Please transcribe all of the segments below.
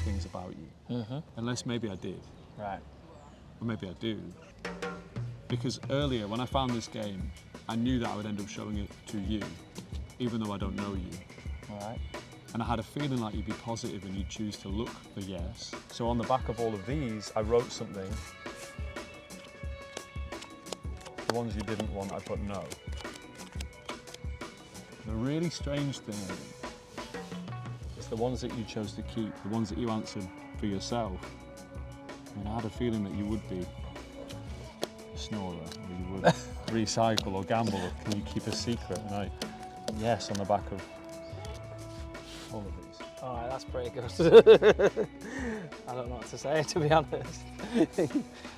these things about you. Unless maybe I did. Right. Or maybe I do. Because earlier, when I found this game, I knew that I would end up showing it to you, even though I don't know you. All right. And I had a feeling like you'd be positive and you'd choose to look for yes. So on the back of all of these, I wrote something. The ones you didn't want, I put no. The really strange thing is the ones that you chose to keep, the ones that you answered for yourself. I mean, I had a feeling that you would be a snorer, or you would recycle or gamble, or can you keep a secret? And yes, on the back of all of these. All right, that's pretty good. I don't know what to say, to be honest.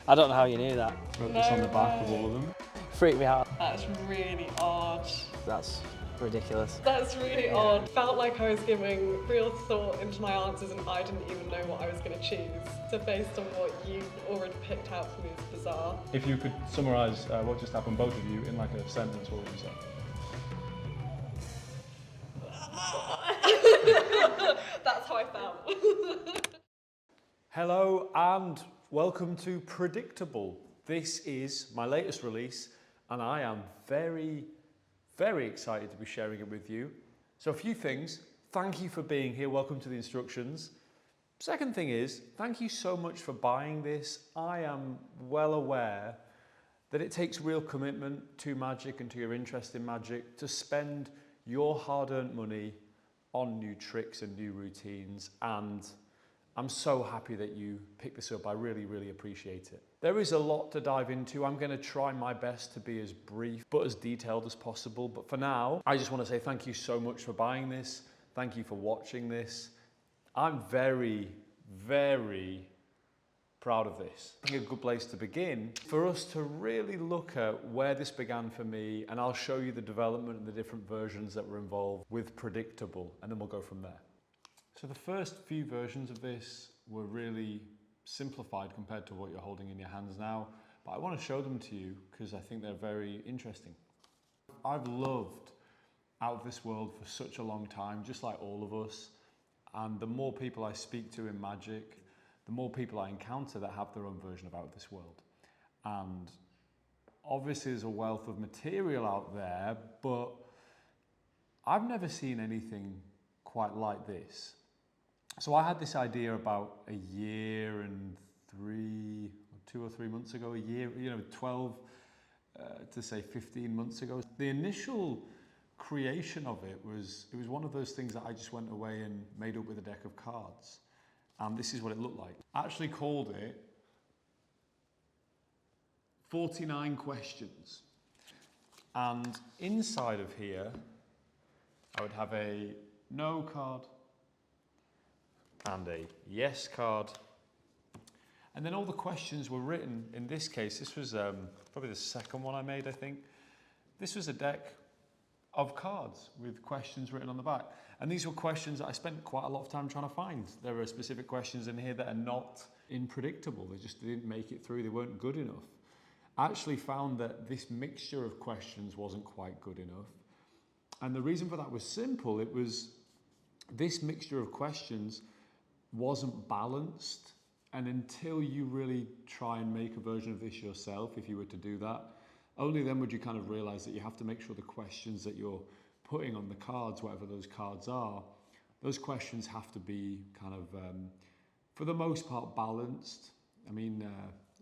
I don't know how you knew that. Wrote this on the back of all of them. Freaked me out. That's really odd. That's ridiculous. That's really odd. Felt like I was giving real thought into my answers and I didn't even know what I was going to choose. So based on what you already picked out for me is bizarre. If you could summarise what just happened, both of you, in like a sentence, what would you say? That's how I felt. Hello and welcome to PredicTABLE. This is my latest release and I am very excited to be sharing it with you. So a few things. Thank you for being here. Welcome to the instructions. Second thing is, thank you so much for buying this. I am well aware that it takes real commitment to magic and to your interest in magic to spend your hard-earned money on new tricks and new routines, and I'm so happy that you picked this up. I really appreciate it. There is a lot to dive into. I'm going to try my best to be as brief but as detailed as possible. But for now, I just want to say thank you so much for buying this. Thank you for watching this. I'm very proud of this. I think a good place to begin for us to really look at where this began for me, and I'll show you the development and the different versions that were involved with PredicTABLE, and then we'll go from there. So the first few versions of this were really simplified compared to what you're holding in your hands now, but I want to show them to you because I think they're very interesting. I've loved Out of This World for such a long time, just like all of us, and the more people I speak to in magic, the more people I encounter that have their own version of Out of This World. And obviously there's a wealth of material out there, but I've never seen anything quite like this. So I had this idea about a year and 2 or 3 months ago, 12 to say 15 months ago. The initial creation of it was one of those things that I just went away and made up with a deck of cards. And this is what it looked like. I actually called it 49 questions. And inside of here, I would have a no card and a yes card. And then all the questions were written. In this case, this was probably the second one I made, I think. This was a deck of cards with questions written on the back. And these were questions that I spent quite a lot of time trying to find. There are specific questions in here that are not in PredicTABLE. They just didn't make it through. They weren't good enough. I actually found that this mixture of questions wasn't quite good enough. And the reason for that was simple. It was this mixture of questions wasn't balanced. And until you really try and make a version of this yourself, if you were to do that, only then would you kind of realize that you have to make sure the questions that you're putting on the cards, whatever those cards are, those questions have to be kind of, for the most part, balanced. I mean,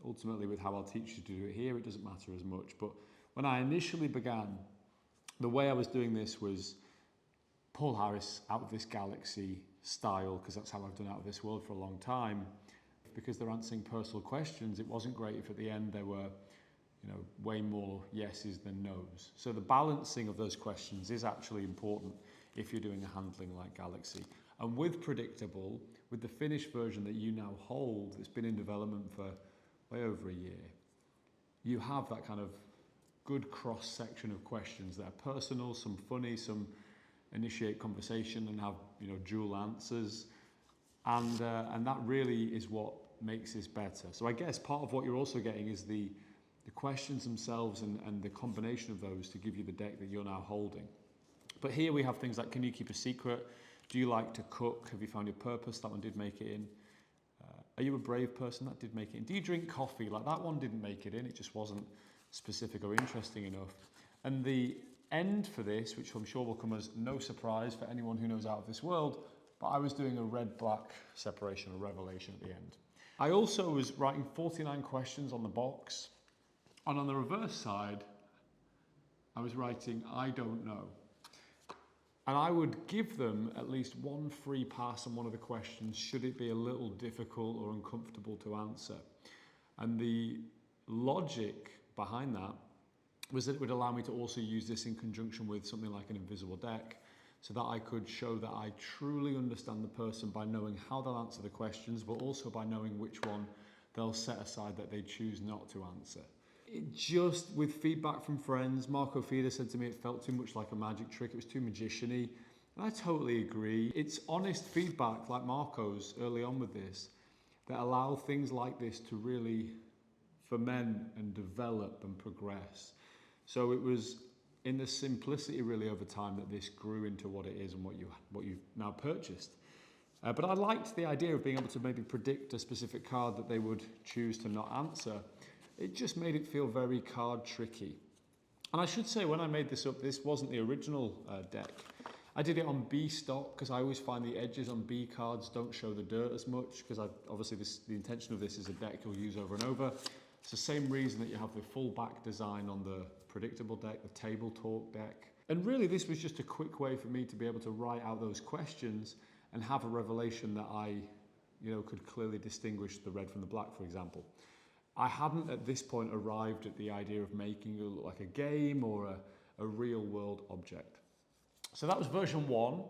ultimately with how I'll teach you to do it here, it doesn't matter as much. But when I initially began, the way I was doing this was Paul Harris, Out of This Galaxy style, because that's how I've done Out of This World for a long time. Because they're answering personal questions, it wasn't great if at the end there were way more yeses than nos. So the balancing of those questions is actually important if you're doing a handling like Galaxy. And with PredicTABLE, with the finished version that you now hold, it's been in development for way over a year, you have that kind of good cross-section of questions that are personal, some funny, some initiate conversation and have dual answers. And that really is what makes this better. So I guess part of what you're also getting is the questions themselves and the combination of those to give you the deck that you're now holding. But here we have things like, can you keep a secret? Do you like to cook? Have you found your purpose? That one did make it in. Are you a brave person? That did make it in. Do you drink coffee? Like that one didn't make it in. It just wasn't specific or interesting enough. And the end for this, which I'm sure will come as no surprise for anyone who knows Out of This World, but I was doing a red-black separation or revelation at the end. I also was writing 49 questions on the box, and on the reverse side, I was writing, I don't know. And I would give them at least one free pass on one of the questions should it be a little difficult or uncomfortable to answer. And the logic behind that was that it would allow me to also use this in conjunction with something like an invisible deck, so that I could show that I truly understand the person by knowing how they'll answer the questions, but also by knowing which one they'll set aside that they choose not to answer. It just, with feedback from friends, Marco Fida said to me it felt too much like a magic trick, it was too magician-y, and I totally agree. It's honest feedback, like Marco's early on with this, that allow things like this to really ferment and develop and progress. So it was in the simplicity really over time that this grew into what it is and what you've now purchased. But I liked the idea of being able to maybe predict a specific card that they would choose to not answer. It just made it feel very card tricky. And I should say, when I made this up, this wasn't the original deck. I did it on B stock because I always find the edges on B cards don't show the dirt as much, because obviously the intention of this is a deck you'll use over and over. It's the same reason that you have the full back design on the PredicTABLE deck, the Table Talk deck. And really this was just a quick way for me to be able to write out those questions and have a revelation that I, could clearly distinguish the red from the black, for example. I hadn't at this point arrived at the idea of making it look like a game or a real world object. So that was version 1,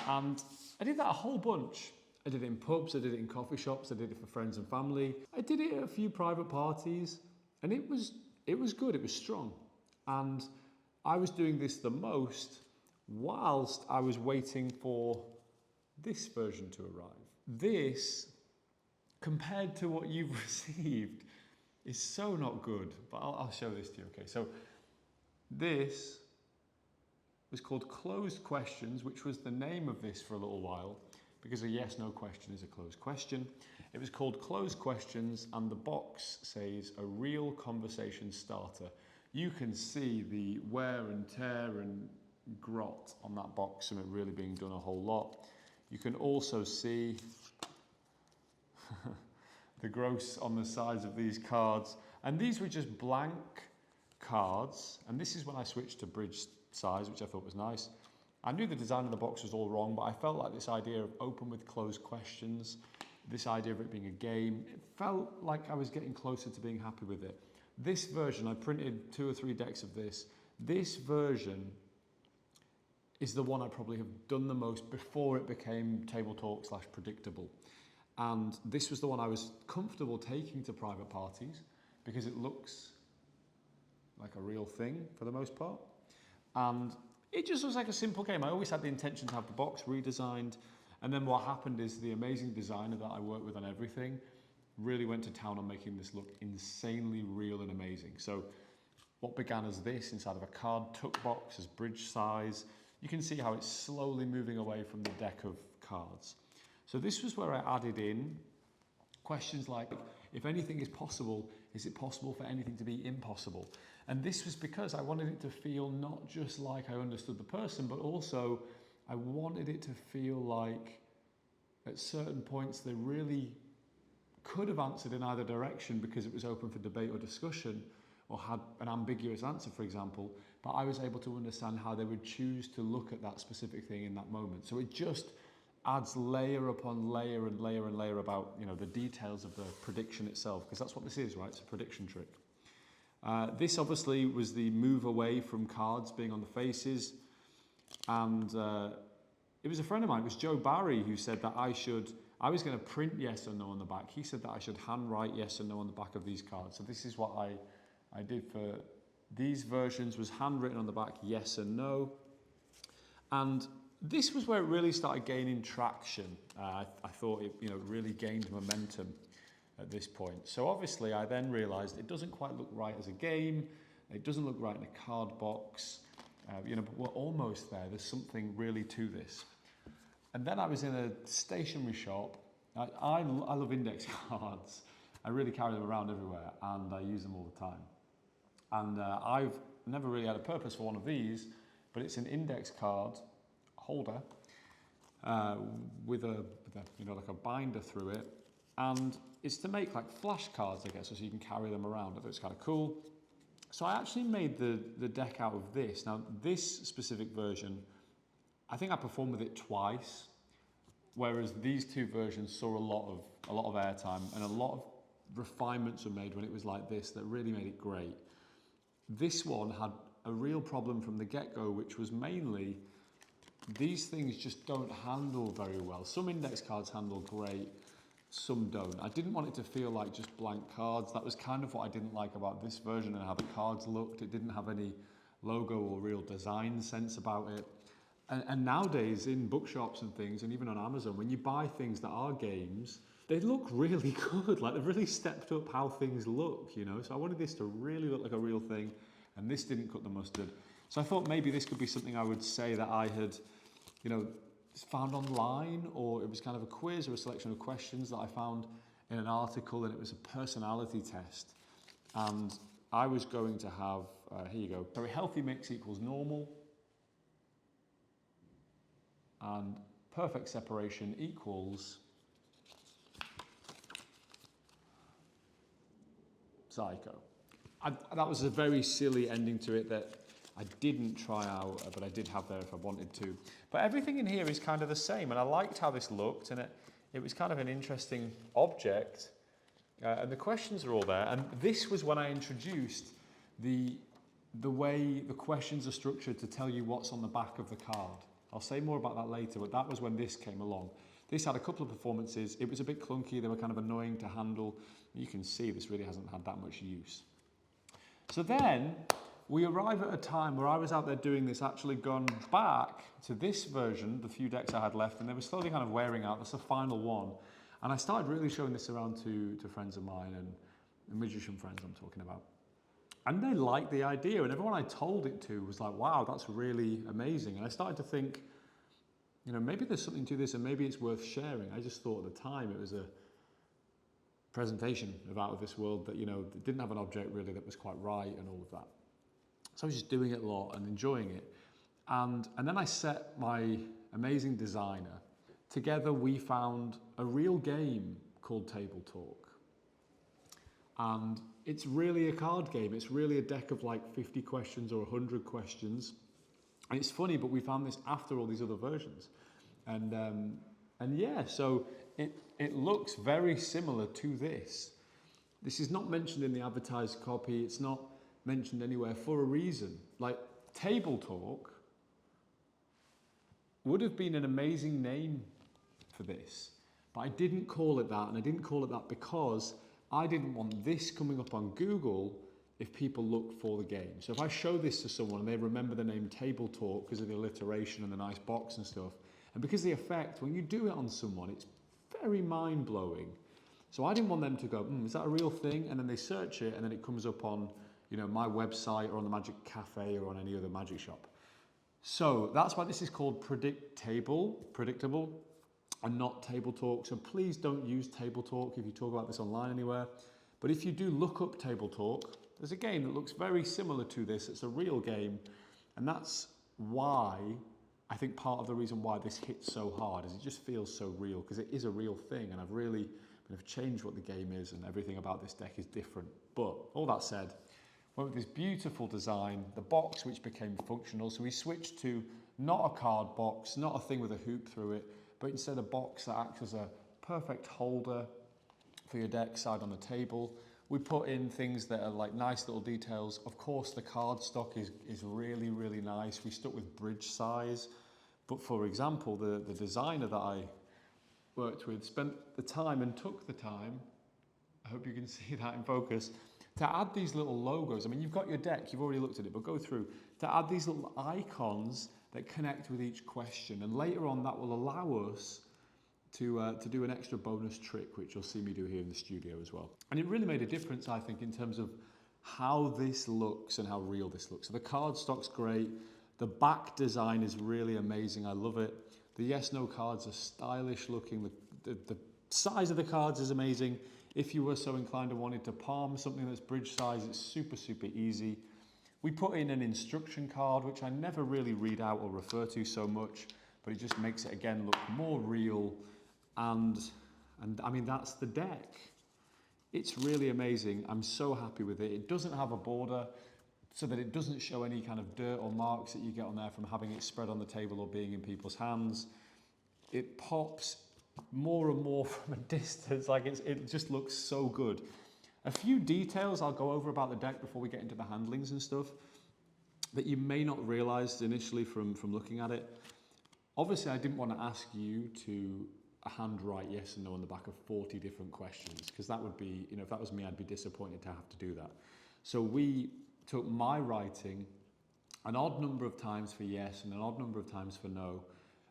and I did that a whole bunch. I did it in pubs, I did it in coffee shops, I did it for friends and family. I did it at a few private parties, and it was good, it was strong. And I was doing this the most whilst I was waiting for this version to arrive. This, compared to what you've received, is so not good, but I'll show this to you, okay? So this was called Closed Questions, which was the name of this for a little while, because a yes-no question is a closed question. It was called Closed Questions, and the box says a real conversation starter. You can see the wear and tear and grot on that box and it really being done a whole lot. You can also see the gross on the sides of these cards. And these were just blank cards. And this is when I switched to bridge size, which I thought was nice. I knew the design of the box was all wrong, but I felt like this idea of open with closed questions, this idea of it being a game, it felt like I was getting closer to being happy with it. This version, I printed 2 or 3 decks of this. This version is the one I probably have done the most before it became Table Talk / PredicTABLE. And this was the one I was comfortable taking to private parties because it looks like a real thing for the most part. And it just looks like a simple game. I always had the intention to have the box redesigned. And then what happened is the amazing designer that I work with on everything really went to town on making this look insanely real and amazing. So what began as this inside of a card tuck box as bridge size, you can see how it's slowly moving away from the deck of cards. So this was where I added in questions like, if anything is possible, is it possible for anything to be impossible? And this was because I wanted it to feel not just like I understood the person, but also I wanted it to feel like at certain points they really could have answered in either direction because it was open for debate or discussion, or had an ambiguous answer, for example, but I was able to understand how they would choose to look at that specific thing in that moment. So it just adds layer upon layer and layer and layer about, the details of the prediction itself, because that's what this is, right? It's a prediction trick. This obviously was the move away from cards being on the faces, and it was a friend of mine, it was Joe Barry, who said that I was going to print yes or no on the back. He said that I should handwrite yes or no on the back of these cards. So this is what I did for these versions, was handwritten on the back yes and no. And this was where it really started gaining traction. I thought it really gained momentum at this point. So obviously I then realised it doesn't quite look right as a game. It doesn't look right in a card box. But we're almost there. There's something really to this. And then I was in a stationery shop. I love index cards. I really carry them around everywhere and I use them all the time. And I've never really had a purpose for one of these, but it's an index card holder with a you know, like a binder through it. And it's to make like flashcards, I guess, so you can carry them around. I thought it's kind of cool. So I actually made the deck out of this. Now, this specific version, I think I performed with it twice, whereas these two versions saw a lot of airtime and a lot of refinements were made when it was like this that really made it great. This one had a real problem from the get-go, which was mainly these things just don't handle very well. Some index cards handle great, some don't. I didn't want it to feel like just blank cards. That was kind of what I didn't like about this version and how the cards looked. It didn't have any logo or real design sense about it. And nowadays in bookshops and things, and even on Amazon, when you buy things that are games, they look really good. Like they've really stepped up how things look, you know? So I wanted this to really look like a real thing, and this didn't cut the mustard. So I thought maybe this could be something I would say that I had, you know, found online, or it was kind of a quiz or a selection of questions that I found in an article, and it was a personality test. And I was going to have, here you go. So a healthy mix equals normal, and perfect separation equals psycho. That was a very silly ending to it that I didn't try out, but I did have there if I wanted to. But everything in here is kind of the same, and I liked how this looked, and it was kind of an interesting object, and the questions are all there. And this was when I introduced the way the questions are structured to tell you what's on the back of the card. I'll say more about that later, but that was when this came along. This had a couple of performances. It was a bit clunky. They were kind of annoying to handle. You can see this really hasn't had that much use. So then we arrive at a time where I was out there doing this, actually gone back to this version, the few decks I had left, and they were slowly kind of wearing out. That's the final one. And I started really showing this around to friends of mine and magician friends I'm talking about. And they liked the idea, and everyone I told it to was like, wow, that's really amazing. And I started to think, you know, maybe there's something to this and maybe it's worth sharing. I just thought at the time it was a presentation of out of this world that, you know, didn't have an object really that was quite right and all of that. So I was just doing it a lot and enjoying it. And then I set my amazing designer. Together we found a real game called Table Talk. And it's really a card game. It's really a deck of like 50 questions or 100 questions. And it's funny, but we found this after all these other versions. And yeah, so it looks very similar to this. This is not mentioned in the advertised copy. It's not mentioned anywhere for a reason. Like Table Talk would have been an amazing name for this, but I didn't call it that, and I didn't call it that because I didn't want this coming up on Google if people look for the game. So if I show this to someone and they remember the name Table Talk because of the alliteration and the nice box and stuff, and because the effect, when you do it on someone, it's very mind-blowing. So I didn't want them to go, is that a real thing? And then they search it and then it comes up on, you know, my website or on the Magic Cafe or on any other magic shop. So that's why this is called PredicTABLE, and not Table Talk. So please don't use Table Talk if you talk about this online anywhere. But if you do look up Table Talk, there's a game that looks very similar to this. It's a real game. And that's why I think part of the reason why this hits so hard is it just feels so real, because it is a real thing. And I've really kind of changed what the game is, and everything about this deck is different. But all that said, went with this beautiful design, the box which became functional. So we switched to not a card box, not a thing with a hoop through it, but instead a box that acts as a perfect holder for your deck side on the table. We put in things that are like nice little details. Of course, the card stock is really, really nice. We stuck with bridge size. But for example, the designer that I worked with spent the time and took the time, I hope you can see that in focus, to add these little logos. I mean, you've got your deck, you've already looked at it, but go through, to add these little icons that connect with each question. And later on, that will allow us to do an extra bonus trick, which you'll see me do here in the studio as well. And it really made a difference, I think, in terms of how this looks and how real this looks. So the card stock's great. The back design is really amazing. I love it. The yes-no cards are stylish looking. The size of the cards is amazing. If you were so inclined and wanted to palm something that's bridge size, it's super, super easy. We put in an instruction card, which I never really read out or refer to so much, but it just makes it again look more real. And I mean, that's the deck. It's really amazing. I'm so happy with it. It doesn't have a border, so that it doesn't show any kind of dirt or marks that you get on there from having it spread on the table or being in people's hands. It pops more and more from a distance, like it just looks so good. A few details I'll go over about the deck before we get into the handlings and stuff that you may not realise initially from looking at it. Obviously, I didn't want to ask you to handwrite yes and no on the back of 40 different questions, because that would be, you know, if that was me, I'd be disappointed to have to do that. So we took my writing an odd number of times for yes and an odd number of times for no,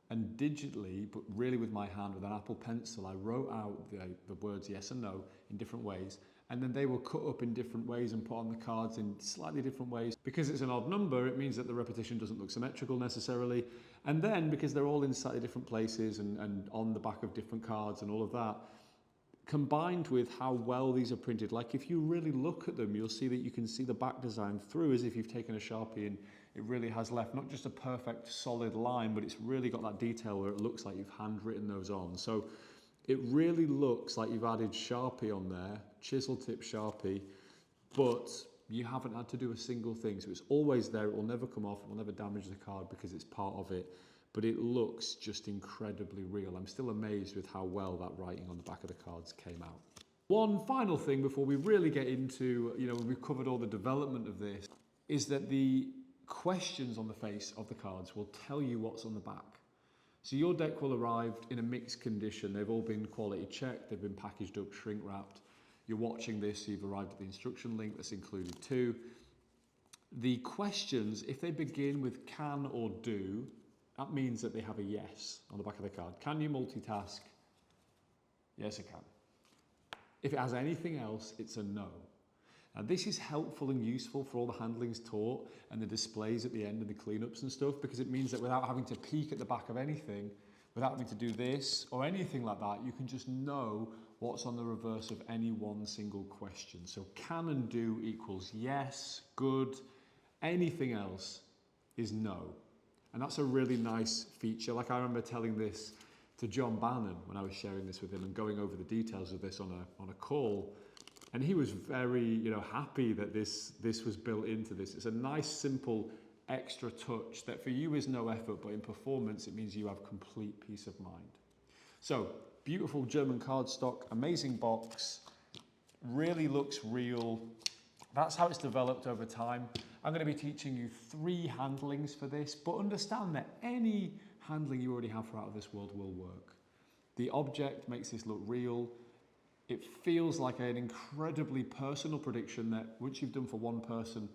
and digitally, but really with my hand, with an Apple Pencil, I wrote out the words yes and no in different ways, and then they were cut up in different ways and put on the cards in slightly different ways. Because it's an odd number, it means that the repetition doesn't look symmetrical necessarily, and then because they're all in slightly different places and on the back of different cards and all of that, combined with how well these are printed, like if you really look at them, you'll see that you can see the back design through as if you've taken a Sharpie and it really has left not just a perfect solid line, but it's really got that detail where it looks like you've handwritten those on. So it really looks like you've added Sharpie on there, chisel tip Sharpie, but you haven't had to do a single thing. So it's always there, it will never come off, it will never damage the card because it's part of it. But it looks just incredibly real. I'm still amazed with how well that writing on the back of the cards came out. One final thing before we really get into, you know, we've covered all the development of this, is that the questions on the face of the cards will tell you what's on the back. So your deck will arrive in a mixed condition. They've all been quality checked, they've been packaged up, shrink wrapped. You're watching this, so you've arrived at the instruction link that's included too. The questions, if they begin with can or do, that means that they have a yes on the back of the card. Can you multitask? Yes, I can. If it has anything else, it's a no. Now, this is helpful and useful for all the handlings taught and the displays at the end and the cleanups and stuff, because it means that without having to peek at the back of anything, without having to do this or anything like that, you can just know what's on the reverse of any one single question. So can and do equals yes, good, anything else is no. And that's a really nice feature. Like I remember telling this to John Bannon when I was sharing this with him and going over the details of this on a call. And he was very, you know, happy that this was built into this. It's a nice, simple, extra touch that for you is no effort, but in performance, it means you have complete peace of mind. So, beautiful German cardstock, amazing box, really looks real. That's how it's developed over time. I'm going to be teaching you 3 handlings for this, but understand that any handling you already have for Out of This World will work. The object makes this look real. It feels like an incredibly personal prediction that once you've done for one person,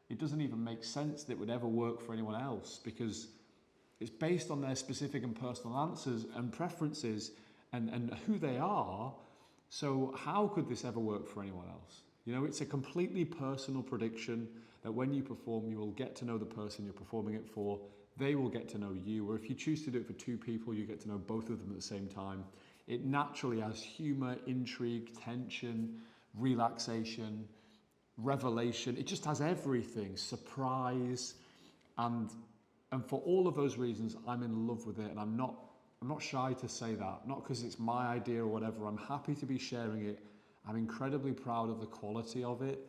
it doesn't even make sense that it would ever work for anyone else, because it's based on their specific and personal answers and preferences and who they are. So how could this ever work for anyone else? You know, it's a completely personal prediction that when you perform, you will get to know the person you're performing it for. They will get to know you. Or if you choose to do it for 2 people, you get to know both of them at the same time. It naturally has humor, intrigue, tension, relaxation, revelation. It just has everything, surprise. And for all of those reasons, I'm in love with it. And I'm not shy to say that. Not because it's my idea or whatever. I'm happy to be sharing it. I'm incredibly proud of the quality of it.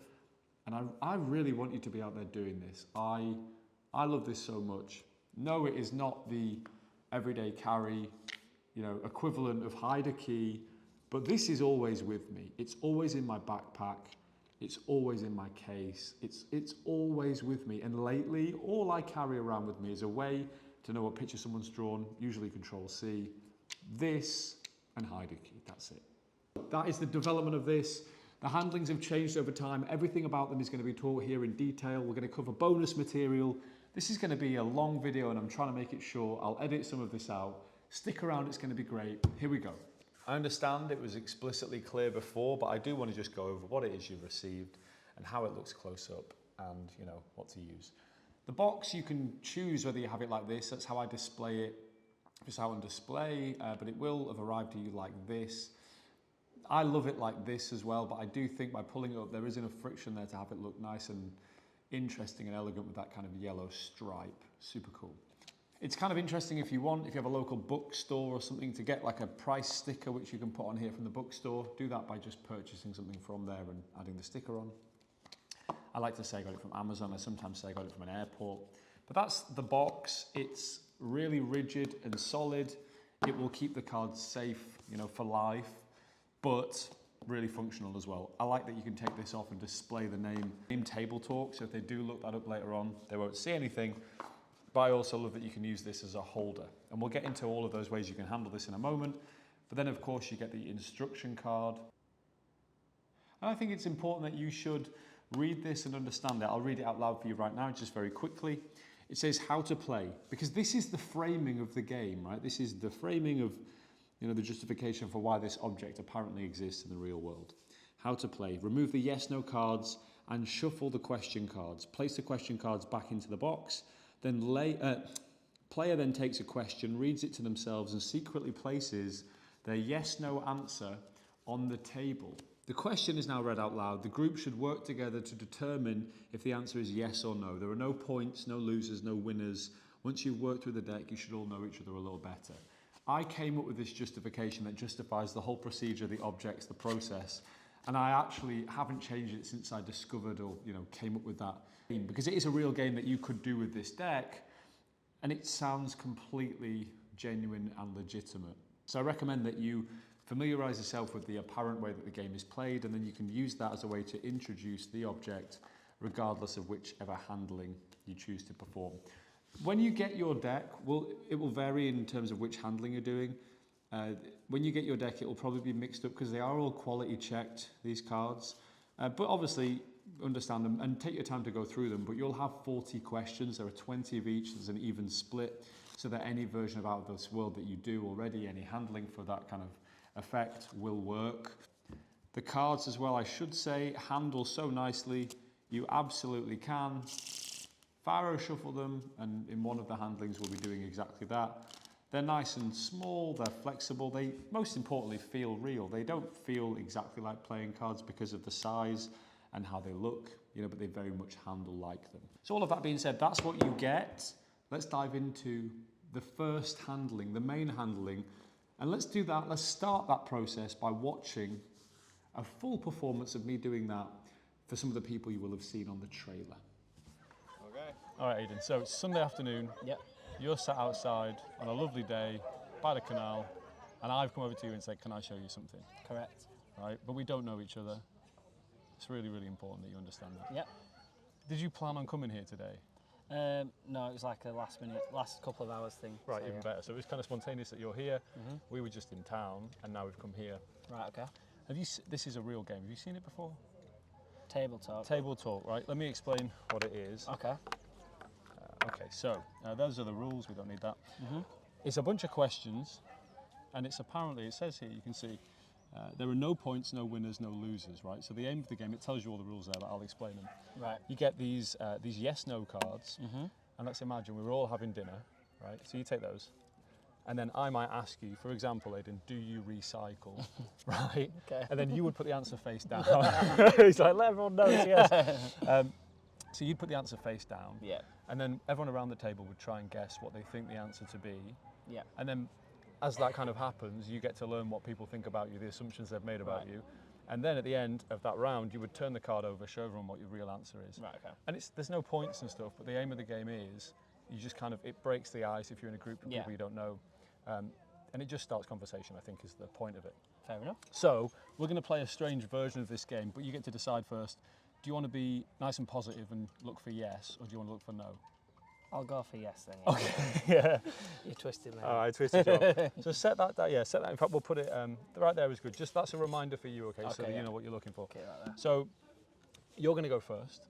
And I really want you to be out there doing this. I love this so much. No, it is not the everyday carry, you know, equivalent of hide a key, but this is always with me. It's always in my backpack. It's always in my case. It's always with me. And lately, all I carry around with me is a way to know what picture someone's drawn, usually Control-C, this, and hide a key. That's it. That is the development of this. The handlings have changed over time. Everything about them is going to be taught here in detail. We're going to cover bonus material. This is going to be a long video and I'm trying to make it short. I'll edit some of this out. Stick around, it's going to be great. Here we go. I understand it was explicitly clear before, but I do want to just go over what it is you've received and how it looks close up and, you know, what to use. The box, you can choose whether you have it like this. That's how I display it. just out on display, but it will have arrived to you like this. I love it like this as well, but I do think by pulling it up, there is enough friction there to have it look nice and interesting and elegant with that kind of yellow stripe. Super cool. It's kind of interesting if you have a local bookstore or something, to get like a price sticker which you can put on here from the bookstore. Do that by just purchasing something from there and adding the sticker on. I like to say I got it from Amazon. I sometimes say I got it from an airport. But that's the box. It's really rigid and solid. It will keep the cards safe, you know, for life, but really functional as well. I like that you can take this off and display the name Table Talk. So if they do look that up later on, they won't see anything. But I also love that you can use this as a holder. And we'll get into all of those ways you can handle this in a moment. But then of course you get the instruction card. And I think it's important that you should read this and understand it. I'll read it out loud for you right now, just very quickly. It says how to play, because this is the framing of the game, right? This is the framing of, you know, the justification for why this object apparently exists in the real world. How to play. Remove the yes/no cards and shuffle the question cards. Place the question cards back into the box. Then player then takes a question, reads it to themselves, and secretly places their yes/no answer on the table. The question is now read out loud. The group should work together to determine if the answer is yes or no. There are no points, no losers, no winners. Once you've worked through the deck, you should all know each other a little better. I came up with this justification that justifies the whole procedure, the objects, the process. And I actually haven't changed it since I discovered or, you know, came up with that game, because it is a real game that you could do with this deck, and it sounds completely genuine and legitimate. So I recommend that you familiarise yourself with the apparent way that the game is played, and then you can use that as a way to introduce the object regardless of whichever handling you choose to perform. When you get your deck, it will vary in terms of which handling you're doing. When you get your deck, it will probably be mixed up because they are all quality checked, these cards. But obviously, understand them and take your time to go through them. But you'll have 40 questions. There are 20 of each. There's an even split, so that any version of Out of This World that you do already, any handling for that kind of effect will work. The cards as well, I should say, handle so nicely. You absolutely can Faro shuffle them, and in one of the handlings we'll be doing exactly that. They're nice and small, they're flexible, they most importantly feel real. They don't feel exactly like playing cards because of the size and how they look, you know, but they very much handle like them. So all of that being said, that's what you get. Let's dive into the first handling, the main handling. And let's do that, let's start that process by watching a full performance of me doing that for some of the people you will have seen on the trailer. Okay. All right, Aidan, so it's Sunday afternoon. Yep. You're sat outside on a lovely day by the canal, and I've come over to you and said, can I show you something? Correct. Right, but we don't know each other. It's really, really important that you understand that. Yep. Did you plan on coming here today? No, it was like a last couple of hours thing. Right, so, even yeah. better. So it was kind of spontaneous that you're here. We were just in town, and now we've come here. Right, okay. This is a real game. Have you seen it before? Table talk. Table talk, right? Let me explain what it is. Okay. Okay, so those are the rules. We don't need that. It's a bunch of questions, and it's apparently, it says here, you can see, there are no points, no winners, no losers, right? So the aim of the game, it tells you all the rules there, but I'll explain them. Right. You get these yes/no cards, and let's imagine we were all having dinner, right? So you take those, and then I might ask you, for example, Aidan, do you recycle, right? Okay. And then you would put the answer face down. He's like, let everyone know, yes. So you'd put the answer face down, Yeah. and then everyone around the table would try and guess what they think the answer to be. Yeah. And then as that kind of happens, you get to learn what people think about you, the assumptions they've made about Right. you. And then at the end of that round, you would turn the card over, show everyone what your real answer is. Right, okay. And there's no points and stuff, but the aim of the game is you just kind of, it breaks the ice if you're in a group of Yeah. people you don't know. And it just starts conversation, I think, is the point of it. Fair enough. So we're going to play a strange version of this game, but you get to decide first. Do you want to be nice and positive and look for yes, or do you want to look for no? I'll go for yes then. Yeah. Okay, yeah. You twisted me. I twisted you off. So set that, yeah, set that. In fact, we'll put it right there is good. Just that's a reminder for you, okay, so that yeah. you know what you're looking for. Okay, right there. So you're going to go first.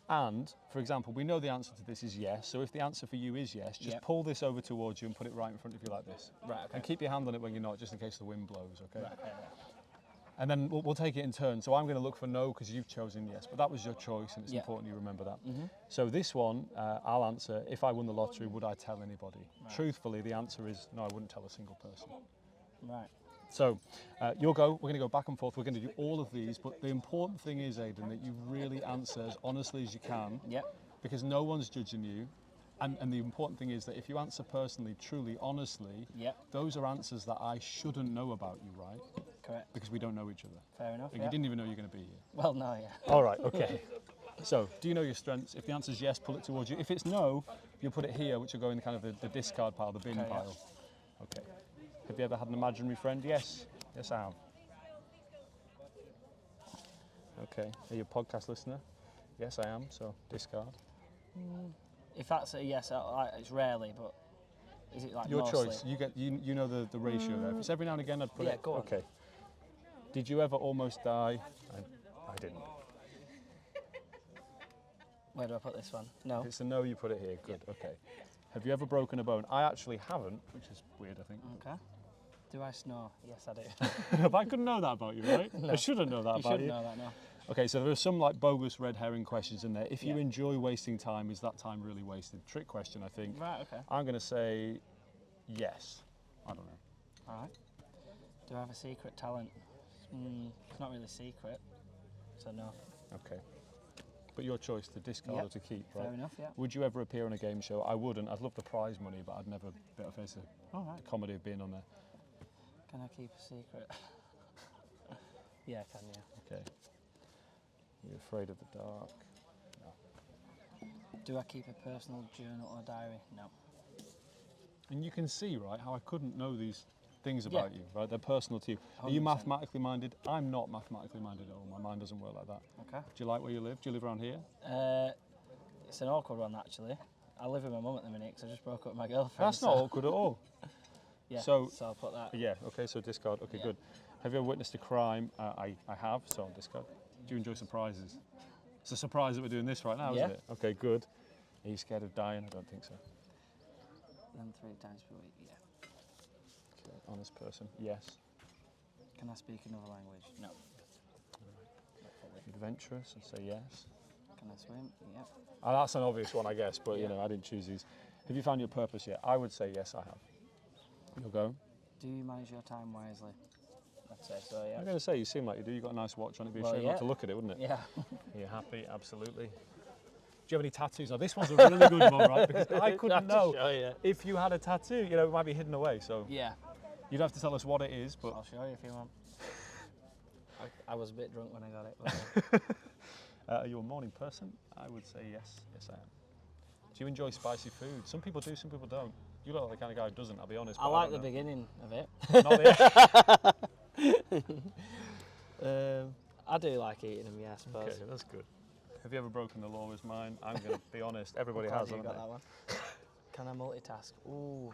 And, for example, we know the answer to this is yes. So if the answer for you is yes, just Yep. pull this over towards you and put it right in front of you like this. Right, okay. And keep your hand on it when you're not, just in case the wind blows, okay? Right, okay, And then we'll take it in turn. So I'm going to look for no because you've chosen yes, but that was your choice, and it's important you remember that. So this one, I'll answer, if I won the lottery, would I tell anybody? Right. Truthfully, the answer is no, I wouldn't tell a single person. Right. So you'll go, we're going to go back and forth, we're going to do all of these, but the important thing is, Aidan, that you really answer as honestly as you can, Yep. because no one's judging you. And the important thing is that if you answer personally, truly, honestly, Yep. those are answers that I shouldn't know about you, right? Correct. Because we don't know each other. Fair enough. Like, Yeah. you didn't even know you're going to be here. Well, no, yeah. All right, okay. So, do you know your strengths? If the answer is yes, pull it towards you. If it's no, you'll put it here, which will go in kind of the discard pile, the bin Okay, yeah. pile. Okay. Have you ever had an imaginary friend? Yes. Yes, I have. Okay. Are you a podcast listener? Yes, I am. So, discard. If that's a yes, it's rarely, but is it like Your mostly? choice. You know the ratio there. If it's every now and again, I'd put Yeah, it. go on. Okay. Did you ever almost die? I didn't. Where do I put this one? No. If it's a no, you put it here. Good. Okay. Have you ever broken a bone? I actually haven't, which is weird, I think. Okay. Do I snore? Yes, I do. If I couldn't know that about you, right? No. I shouldn't know that You about shouldn't you. know that, no. Okay, so there are some like bogus red herring questions in there. If you Yeah. enjoy wasting time, is that time really wasted? Trick question, I think. Right, okay. I'm going to say yes. I don't know. All right. Do I have a secret talent? It's not really secret, so no. Okay. But your choice to discard Yep. or to keep, right? Fair enough, yeah. Would you ever appear on a game show? I wouldn't. I'd love the prize money, but I'd never be able to face All right. the comedy of being on there. Can I keep a secret? Yeah, I can, yeah. Okay. Are you afraid of the dark? No. Do I keep a personal journal or diary? No. And you can see, right, how I couldn't know these things about Yeah. you, right? They're personal to you. Are you 100%. mathematically minded? I'm not mathematically minded at all. My mind doesn't work like that. Okay. Do you like where you live? Do you live around here? It's an awkward one, actually. I live with my mum at the minute because I just broke up with my girlfriend. That's not awkward at all. Yeah, So- so I'll put that. Yeah, okay, so discard. Okay, Yeah. good. Have you ever witnessed a crime? I have, so I'll discard. Do you enjoy surprises? It's a surprise that we're doing this right now, Yeah. isn't it? Okay, good. Are you scared of dying? I don't think so. Then 3 times per week, yeah. Okay, honest person. Yes. Can I speak another language? No. Adventurous? I'd say yes. Can I swim? Yeah. Oh, that's an obvious one, I guess, but you Yeah. know, I didn't choose these. Have you found your purpose yet? I would say yes, I have. You'll go. Do you manage your time wisely? I'd say so, yeah. I'm going to say you seem like you do. You've got a nice watch on. It'd be a Well, shame yeah. not to look at it, wouldn't it? Yeah. Are you happy? Absolutely. Do you have any tattoos? Now, this one's a really good one, right? Because I couldn't know Show you. if you had a tattoo. You know, it might be hidden away, so Yeah. you'd have to tell us what it is. But I'll show you if you want. I was a bit drunk when I got it. But are you a morning person? I would say yes. Yes, I am. Do you enjoy spicy food? Some people do, some people don't. You look like the kind of guy who doesn't, I'll be honest. I but like don't the know. beginning of it. Not the I do like eating them, yeah, I suppose. Okay, that's good. Have you ever broken the law as mine? I'm going to be honest. Everybody Glad has, you haven't got they? that one. Can I multitask? Ooh.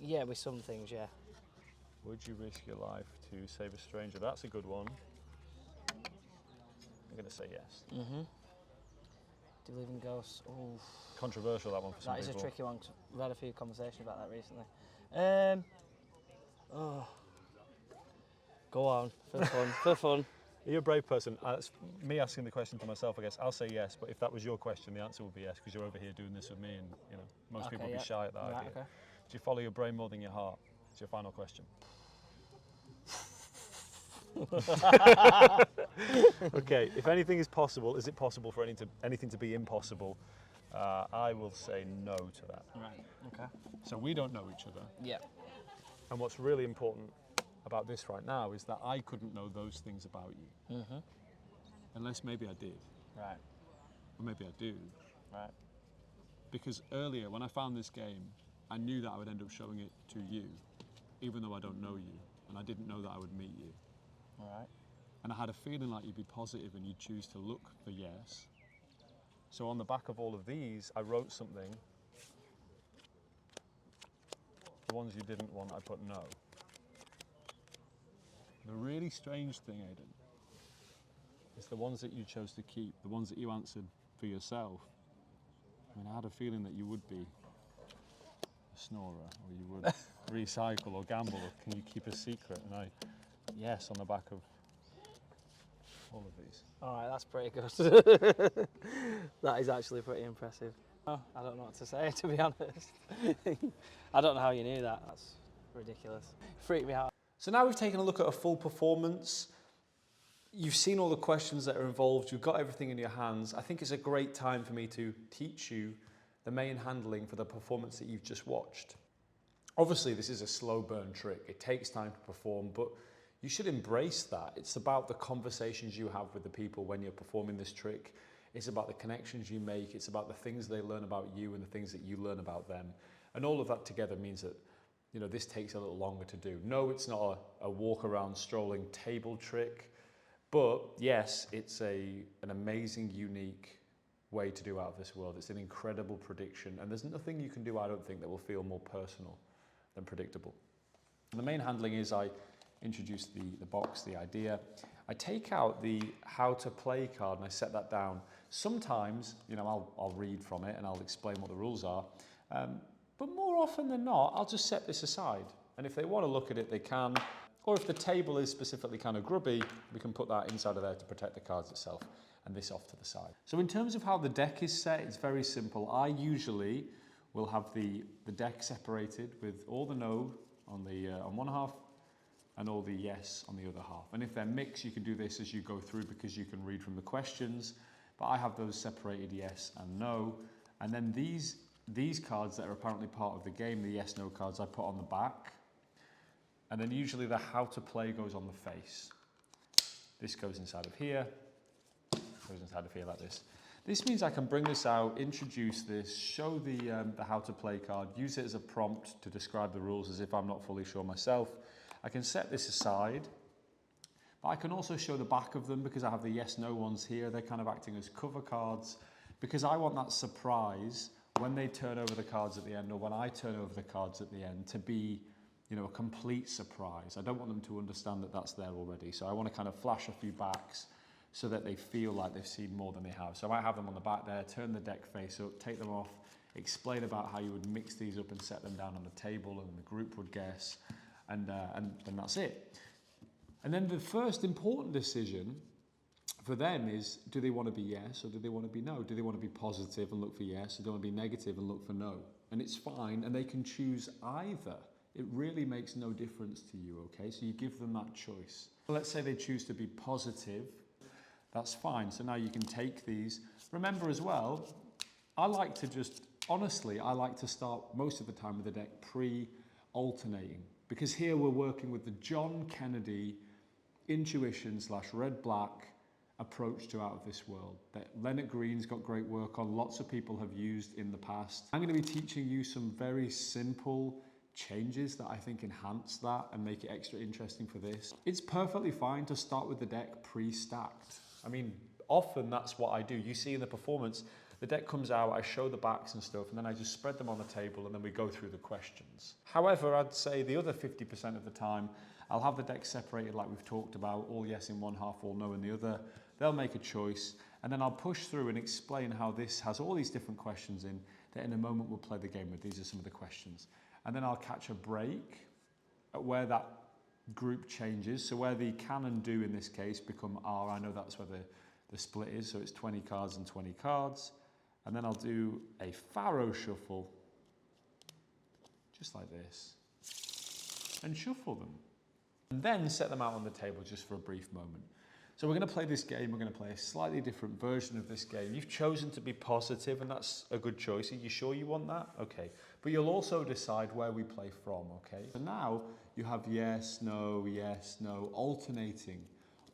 Yeah, with some things, yeah. Would you risk your life to save a stranger? That's a good one. I'm going to say yes. Mm-hmm. Do you believe in ghosts? Ooh. Controversial, that one for some That is a people. tricky one 'cause we've had a few conversations about that recently. Oh. Go on, for fun, for fun. Are you a brave person? It's me asking the question to myself, I guess. I'll say yes, but if that was your question, the answer would be yes, because you're over here doing this with me, and you know most people would be shy at that Right, idea. okay. Do you follow your brain more than your heart? It's your final question. Okay, if anything is possible, is it possible for anything to be impossible? I will say no to that. Right, okay. So we don't know each other. Yeah. And what's really important about this right now is that I couldn't know those things about you. Mm-hmm. Unless maybe I did, Right, or maybe I do. right. Because earlier, when I found this game, I knew that I would end up showing it to you, even though I don't know you, and I didn't know that I would meet you. Right. And I had a feeling like you'd be positive and you'd choose to look for yes. So on the back of all of these, I wrote something. The ones you didn't want, I put no. The really strange thing, Aidan, is the ones that you chose to keep, the ones that you answered for yourself. I mean, I had a feeling that you would be a snorer, or you would recycle or gamble, or can you keep a secret? And yes on the back of all of these. All right, that's pretty good. That is actually pretty impressive. Oh, I don't know what to say, to be honest. I don't know how you knew that. That's ridiculous. Freaked me out. So now we've taken a look at a full performance. You've seen all the questions that are involved. You've got everything in your hands. I think it's a great time for me to teach you the main handling for the performance that you've just watched. Obviously, this is a slow burn trick. It takes time to perform, but you should embrace that. It's about the conversations you have with the people when you're performing this trick. It's about the connections you make. It's about the things they learn about you and the things that you learn about them. And all of that together means that, you know, this takes a little longer to do. No, it's not a walk around strolling table trick, but yes, it's an amazing, unique way to do out of this world. It's an incredible prediction, and there's nothing you can do, I don't think, that will feel more personal than predictable. And the main handling is I introduce the box, the idea. I take out the how to play card and I set that down. Sometimes, you know, I'll read from it and I'll explain what the rules are. But more often than not, I'll just set this aside. And if they want to look at it, they can. Or if the table is specifically kind of grubby, we can put that inside of there to protect the cards itself, and this off to the side. So in terms of how the deck is set, it's very simple. I usually will have the deck separated with all the no on one half and all the yes on the other half. And if they're mixed, you can do this as you go through because you can read from the questions. But I have those separated yes and no. And then these cards that are apparently part of the game, the yes, no cards, I put on the back. And then usually the how to play goes on the face. This goes inside of here, goes inside of here like this. This means I can bring this out, introduce this, show the how to play card, use it as a prompt to describe the rules as if I'm not fully sure myself. I can set this aside, but I can also show the back of them because I have the yes, no ones here. They're kind of acting as cover cards because I want that surprise when they turn over the cards at the end or when I turn over the cards at the end to be, you know, a complete surprise. I don't want them to understand that that's there already. So I want to kind of flash a few backs so that they feel like they've seen more than they have. So I might have them on the back there, turn the deck face up, take them off, explain about how you would mix these up and set them down on the table and the group would guess, and then that's it. And then the first important decision for them is, do they want to be yes or do they want to be no? Do they want to be positive and look for yes, or do they want to be negative and look for no? And it's fine, and they can choose either. It really makes no difference to you, okay? So you give them that choice. Let's say they choose to be positive. That's fine. So now you can take these. Remember as well, I like to start most of the time with the deck pre-alternating, because here we're working with the John Kennedy intuition / red-black approach to Out of This World that Leonard Green's got great work on, lots of people have used in the past. I'm going to be teaching you some very simple changes that I think enhance that and make it extra interesting for this. It's perfectly fine to start with the deck pre-stacked. I mean, often that's what I do. You see in the performance, the deck comes out, I show the backs and stuff, and then I just spread them on the table and then we go through the questions. However, I'd say the other 50% of the time, I'll have the deck separated like we've talked about, all yes in one half, all no in the other. They'll make a choice, and then I'll push through and explain how this has all these different questions in that in a moment we'll play the game with. These are some of the questions. And then I'll catch a break at where that group changes. So where the can and do in this case become are, I know that's where the split is. So it's 20 cards and 20 cards. And then I'll do a faro shuffle, just like this, and shuffle them. And then set them out on the table just for a brief moment. So we're going to play this game. We're going to play a slightly different version of this game. You've chosen to be positive, and that's a good choice. Are you sure you want that? Okay. But you'll also decide where we play from, okay? So now you have yes, no, alternating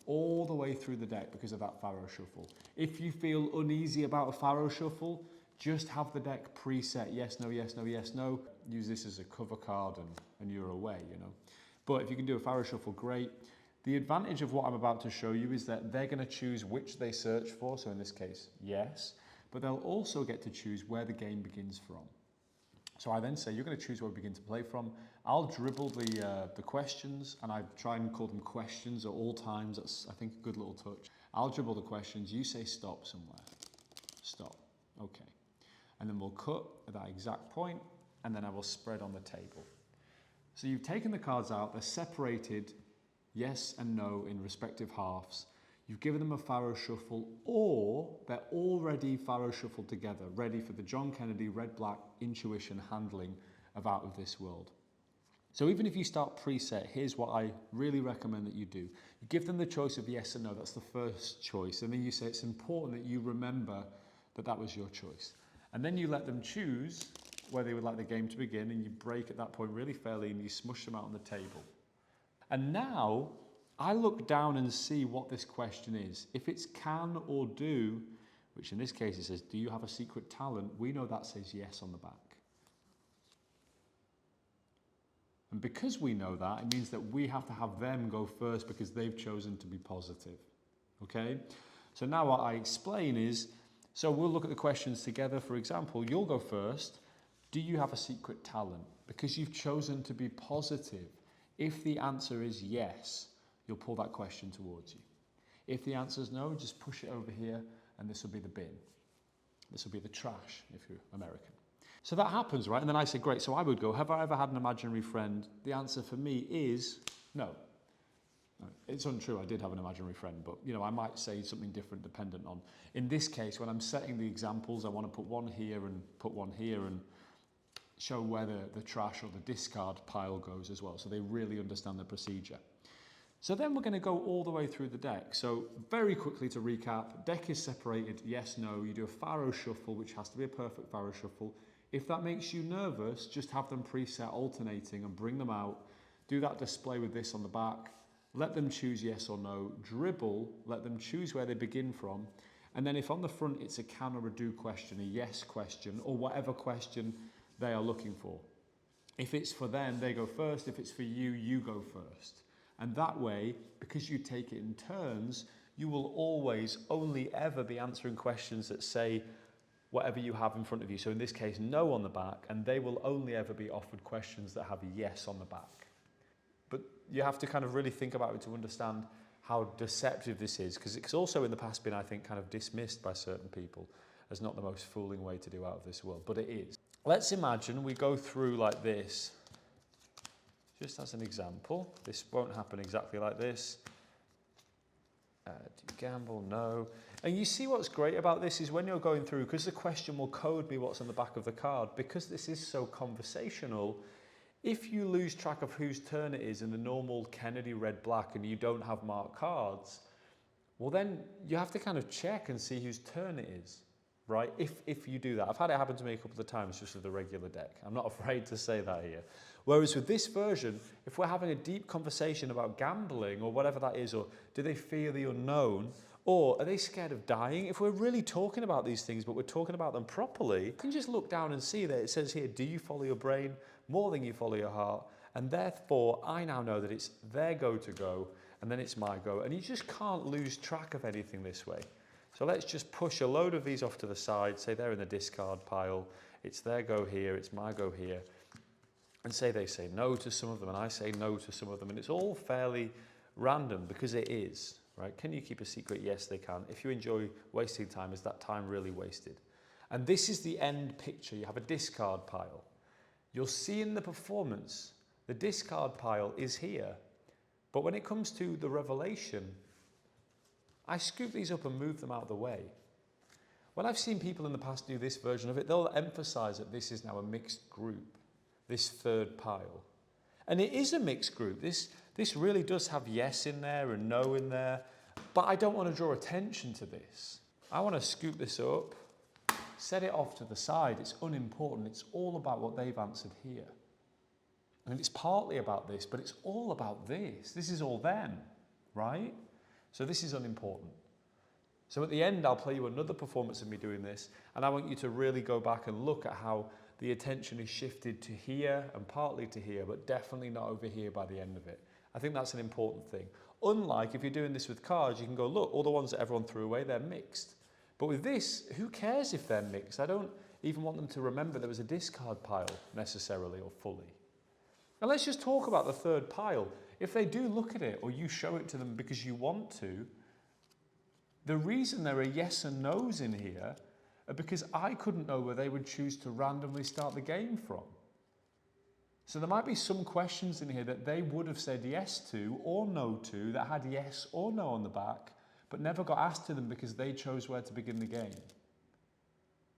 all the way through the deck because of that faro shuffle. If you feel uneasy about a faro shuffle, just have the deck preset yes, no, yes, no, yes, no. Use this as a cover card and you're away, you know. But if you can do a faro shuffle, great. The advantage of what I'm about to show you is that they're going to choose which they search for, so in this case, yes, but they'll also get to choose where the game begins from. So I then say, you're going to choose where we begin to play from. I'll dribble the questions, and I try and call them questions at all times. That's, I think, a good little touch. I'll dribble the questions. You say stop somewhere. Stop. Okay. And then we'll cut at that exact point, and then I will spread on the table. So you've taken the cards out. They're separated yes and no in respective halves. You've given them a faro shuffle, or they're already faro shuffled together, ready for the John Kennedy red-black intuition handling of Out of This World. So even if you start preset, here's what I really recommend that you do. You give them the choice of yes and no, that's the first choice. And then you say it's important that you remember that that was your choice. And then you let them choose where they would like the game to begin, and you break at that point really fairly and you smush them out on the table. And now I look down and see what this question is. If it's can or do, which in this case it says, do you have a secret talent? We know that says yes on the back. And because we know that, it means that we have to have them go first because they've chosen to be positive. Okay? So now what I explain is, so we'll look at the questions together. For example, you'll go first. Do you have a secret talent? Because you've chosen to be positive. If the answer is yes, you'll pull that question towards you. If the answer is no, just push it over here and this will be the bin. This will be the trash if you're American. So that happens, right? And then I say, great, so I would go, have I ever had an imaginary friend? The answer for me is no. It's untrue, I did have an imaginary friend, but you know, I might say something different dependent on. In this case, when I'm setting the examples, I want to put one here and put one here and show where the trash or the discard pile goes as well, so they really understand the procedure. So then we're going to go all the way through the deck. So very quickly to recap, deck is separated, yes, no. You do a faro shuffle, which has to be a perfect faro shuffle. If that makes you nervous, just have them preset alternating and bring them out. Do that display with this on the back. Let them choose yes or no. Dribble, let them choose where they begin from. And then if on the front it's a can or a do question, a yes question, or whatever question they are looking for. If it's for them, they go first. If it's for you, you go first. And that way, because you take it in turns, you will always only ever be answering questions that say whatever you have in front of you. So in this case, no on the back, and they will only ever be offered questions that have a yes on the back. But you have to kind of really think about it to understand how deceptive this is, because it's also in the past been, I think, kind of dismissed by certain people as not the most fooling way to do Out of This World, but it is. Let's imagine we go through like this. Just as an example, this won't happen exactly like this. Do you gamble? No. And you see what's great about this is when you're going through, because the question will code me what's on the back of the card, because this is so conversational, if you lose track of whose turn it is in the normal Kennedy red-black and you don't have marked cards, well then you have to kind of check and see whose turn it is, right? If you do that. I've had it happen to me a couple of times just with the regular deck. I'm not afraid to say that here. Whereas with this version, if we're having a deep conversation about gambling or whatever that is, or do they fear the unknown, or are they scared of dying? If we're really talking about these things, but we're talking about them properly, you can just look down and see that it says here, do you follow your brain more than you follow your heart? And therefore, I now know that it's their go to go, and then it's my go. And you just can't lose track of anything this way. So let's just push a load of these off to the side, say they're in the discard pile, it's their go here, it's my go here. And say they say no to some of them, and I say no to some of them, and it's all fairly random because it is, right? Can you keep a secret? Yes, they can. If you enjoy wasting time, is that time really wasted? And this is the end picture. You have a discard pile. You'll see in the performance, the discard pile is here. But when it comes to the revelation, I scoop these up and move them out of the way. When I've seen people in the past do this version of it, they'll emphasize that this is now a mixed group. This third pile. And it is a mixed group. This really does have yes in there and no in there, but I don't want to draw attention to this. I want to scoop this up, set it off to the side. It's unimportant. It's all about what they've answered here. And it's partly about this, but it's all about this. This is all them, right? So this is unimportant. So at the end, I'll play you another performance of me doing this, and I want you to really go back and look at how the attention is shifted to here and partly to here, but definitely not over here by the end of it. I think that's an important thing. Unlike if you're doing this with cards, you can go, look, all the ones that everyone threw away, they're mixed. But with this, who cares if they're mixed? I don't even want them to remember there was a discard pile necessarily or fully. And let's just talk about the third pile. If they do look at it or you show it to them because you want to, the reason there are yes and no's in here are because I couldn't know where they would choose to randomly start the game from. So there might be some questions in here that they would have said yes to or no to that had yes or no on the back, but never got asked to them because they chose where to begin the game.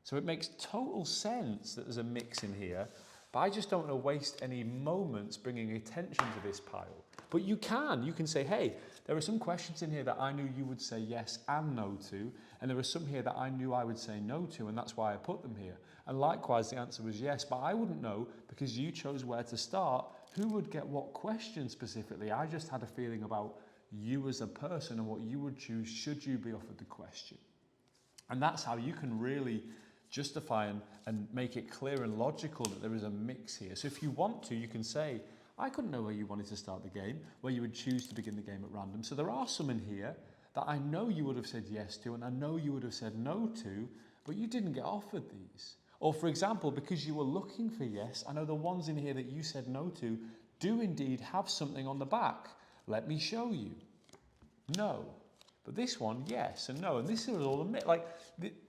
So it makes total sense that there's a mix in here, but I just don't want to waste any moments bringing attention to this pile. But you can say, hey, there are some questions in here that I knew you would say yes and no to, and there are some here that I knew I would say no to, and that's why I put them here. And likewise, the answer was yes, but I wouldn't know, because you chose where to start, who would get what question specifically. I just had a feeling about you as a person and what you would choose should you be offered the question. And that's how you can really justify and make it clear and logical that there is a mix here. So if you want to, you can say, I couldn't know where you wanted to start the game, where you would choose to begin the game at random. So there are some in here that I know you would have said yes to, and I know you would have said no to, but you didn't get offered these. Or for example, because you were looking for yes, I know the ones in here that you said no to do indeed have something on the back. Let me show you. No. But this one, yes and no. And this is all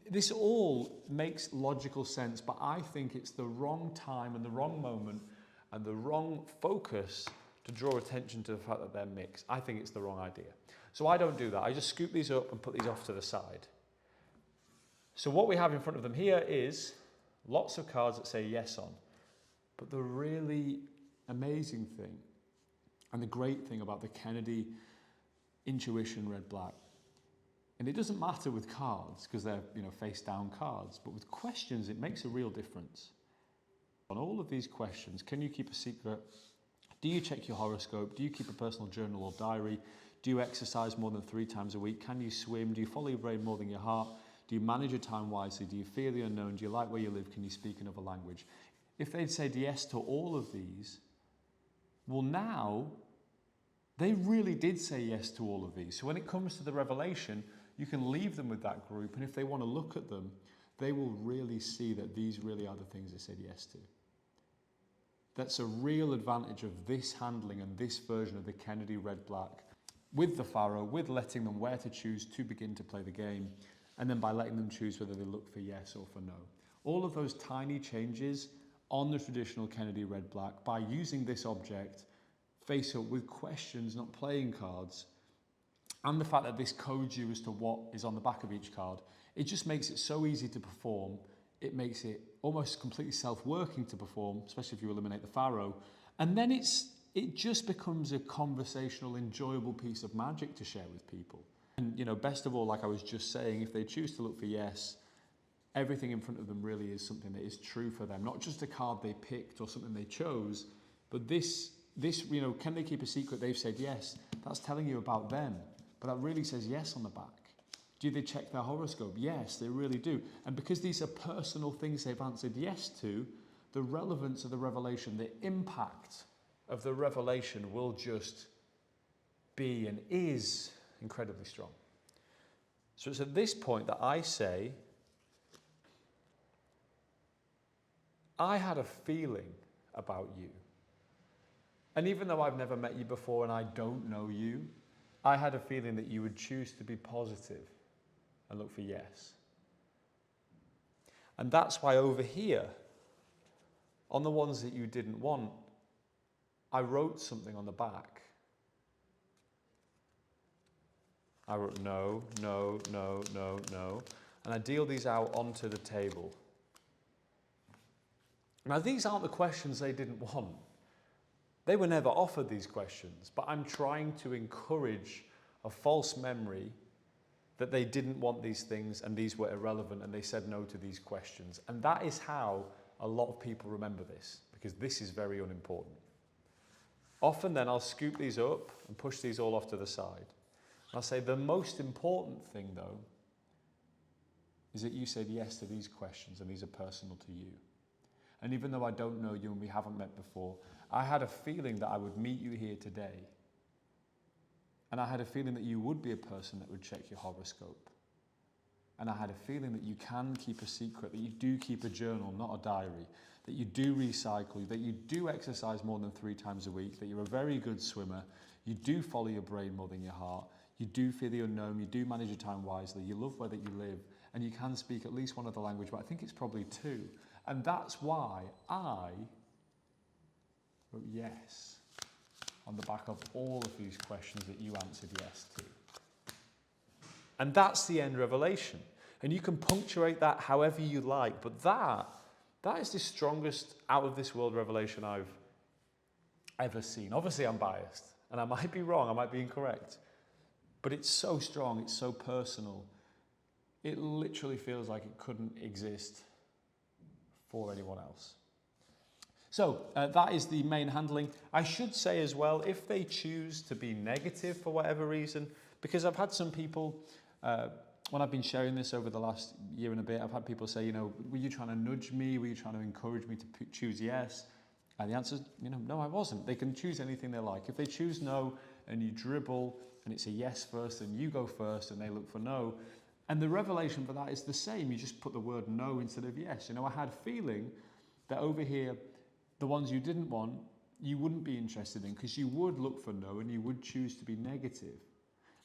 this all makes logical sense, but I think it's the wrong time and the wrong moment and the wrong focus to draw attention to the fact that they're mixed. I think it's the wrong idea. So I don't do that. I just scoop these up and put these off to the side. So what we have in front of them here is lots of cards that say yes on. But the really amazing thing and the great thing about the Kennedy intuition red-black, and it doesn't matter with cards because they're face down cards, but with questions it makes a real difference. On all of these questions, can you keep a secret? Do you check your horoscope? Do you keep a personal journal or diary? Do you exercise more than 3 times a week? Can you swim? Do you follow your brain more than your heart? Do you manage your time wisely? Do you fear the unknown? Do you like where you live? Can you speak another language? If they'd said yes to all of these, well now, they really did say yes to all of these. So when it comes to the revelation, you can leave them with that group, and if they want to look at them, they will really see that these really are the things they said yes to. That's a real advantage of this handling and this version of the Kennedy red-black with the Pharaoh, with letting them where to choose to begin to play the game, and then by letting them choose whether they look for yes or for no. All of those tiny changes on the traditional Kennedy red-black, by using this object face up with questions, not playing cards, and the fact that this codes you as to what is on the back of each card, it just makes it so easy to perform. It makes it almost completely self-working to perform, especially if you eliminate the Pharaoh. And then it just becomes a conversational, enjoyable piece of magic to share with people. And best of all, like I was just saying, if they choose to look for yes, everything in front of them really is something that is true for them. Not just a card they picked or something they chose, but this, can they keep a secret? They've said yes. That's telling you about them. But that really says yes on the back. Do they check their horoscope? Yes, they really do. And because these are personal things they've answered yes to, the relevance of the revelation, the impact of the revelation will just be and is incredibly strong. So it's at this point that I say, I had a feeling about you. And even though I've never met you before and I don't know you, I had a feeling that you would choose to be positive and look for yes. And that's why over here, on the ones that you didn't want, I wrote something on the back. I wrote no, no, no, no, no, and I deal these out onto the table. Now these aren't the questions they didn't want. They were never offered these questions, but I'm trying to encourage a false memory that they didn't want these things and these were irrelevant and they said no to these questions. And that is how a lot of people remember this, because this is very unimportant. Often then I'll scoop these up and push these all off to the side. And I'll say the most important thing though is that you said yes to these questions and these are personal to you. And even though I don't know you and we haven't met before, I had a feeling that I would meet you here today. And I had a feeling that you would be a person that would check your horoscope. And I had a feeling that you can keep a secret, that you do keep a journal, not a diary, that you do recycle, that you do exercise more than 3 times a week, that you're a very good swimmer, you do follow your brain more than your heart, you do fear the unknown, you do manage your time wisely, you love where that you live, and you can speak at least one other language, but I think it's probably 2. And that's why I wrote yes on the back of all of these questions that you answered yes to. And that's the end revelation. And you can punctuate that however you like, but that is the strongest out of this world revelation I've ever seen. Obviously I'm biased, and I might be wrong, I might be incorrect, but it's so strong, it's so personal. It literally feels like it couldn't exist for anyone else. So that is the main handling. I should say as well, if they choose to be negative for whatever reason, because I've had some people, when I've been sharing this over the last year and a bit, I've had people say, you know, were you trying to nudge me? Were you trying to encourage me to choose yes? And the answer is, you know, no, I wasn't. They can choose anything they like. If they choose no and you dribble and it's a yes first, then you go first and they look for no. And the revelation for that is the same. You just put the word no instead of yes. You know, I had a feeling that over here, the ones you didn't want, you wouldn't be interested in, because you would look for no and you would choose to be negative.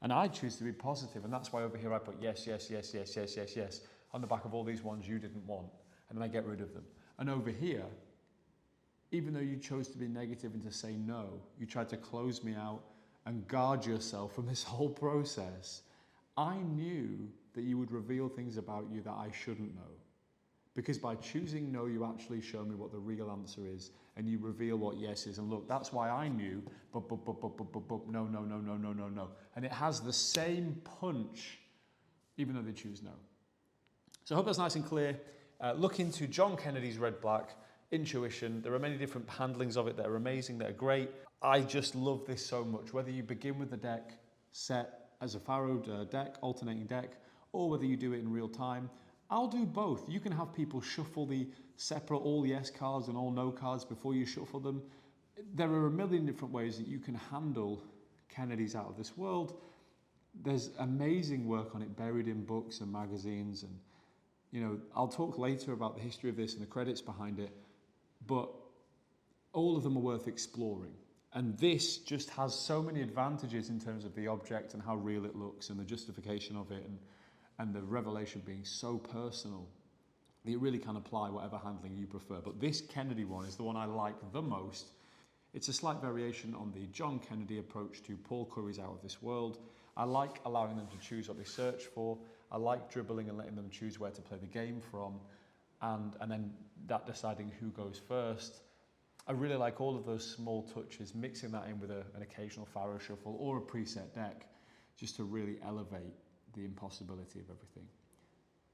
And I choose to be positive, and that's why over here I put yes, yes, yes, yes, yes, yes, yes on the back of all these ones you didn't want, and then I get rid of them. And over here, even though you chose to be negative and to say no, you tried to close me out and guard yourself from this whole process. I knew that you would reveal things about you that I shouldn't know. Because by choosing no, you actually show me what the real answer is, and you reveal what yes is. And look, that's why I knew, but, no, no, no, no, no, no, no. And it has the same punch, even though they choose no. So I hope that's nice and clear. Look into John Kennedy's Red Black, Intuition. There are many different handlings of it that are amazing, that are great. I just love this so much. Whether you begin with the deck set as a furrowed deck, alternating deck, or whether you do it in real time, I'll do both. You can have people shuffle the separate all yes cards and all no cards before you shuffle them. There are a million different ways that you can handle Kennedy's Out of This World. There's amazing work on it buried in books and magazines, and you know, I'll talk later about the history of this and the credits behind it, but all of them are worth exploring. And this just has so many advantages in terms of the object and how real it looks and the justification of it, and the revelation being so personal that you really can apply whatever handling you prefer. But this Kennedy one is the one I like the most. It's a slight variation on the John Kennedy approach to Paul Curry's Out of This World. I like allowing them to choose what they search for. I like dribbling and letting them choose where to play the game from, and then that deciding who goes first. I really like all of those small touches, mixing that in with an occasional faro shuffle or a preset deck, just to really elevate the impossibility of everything.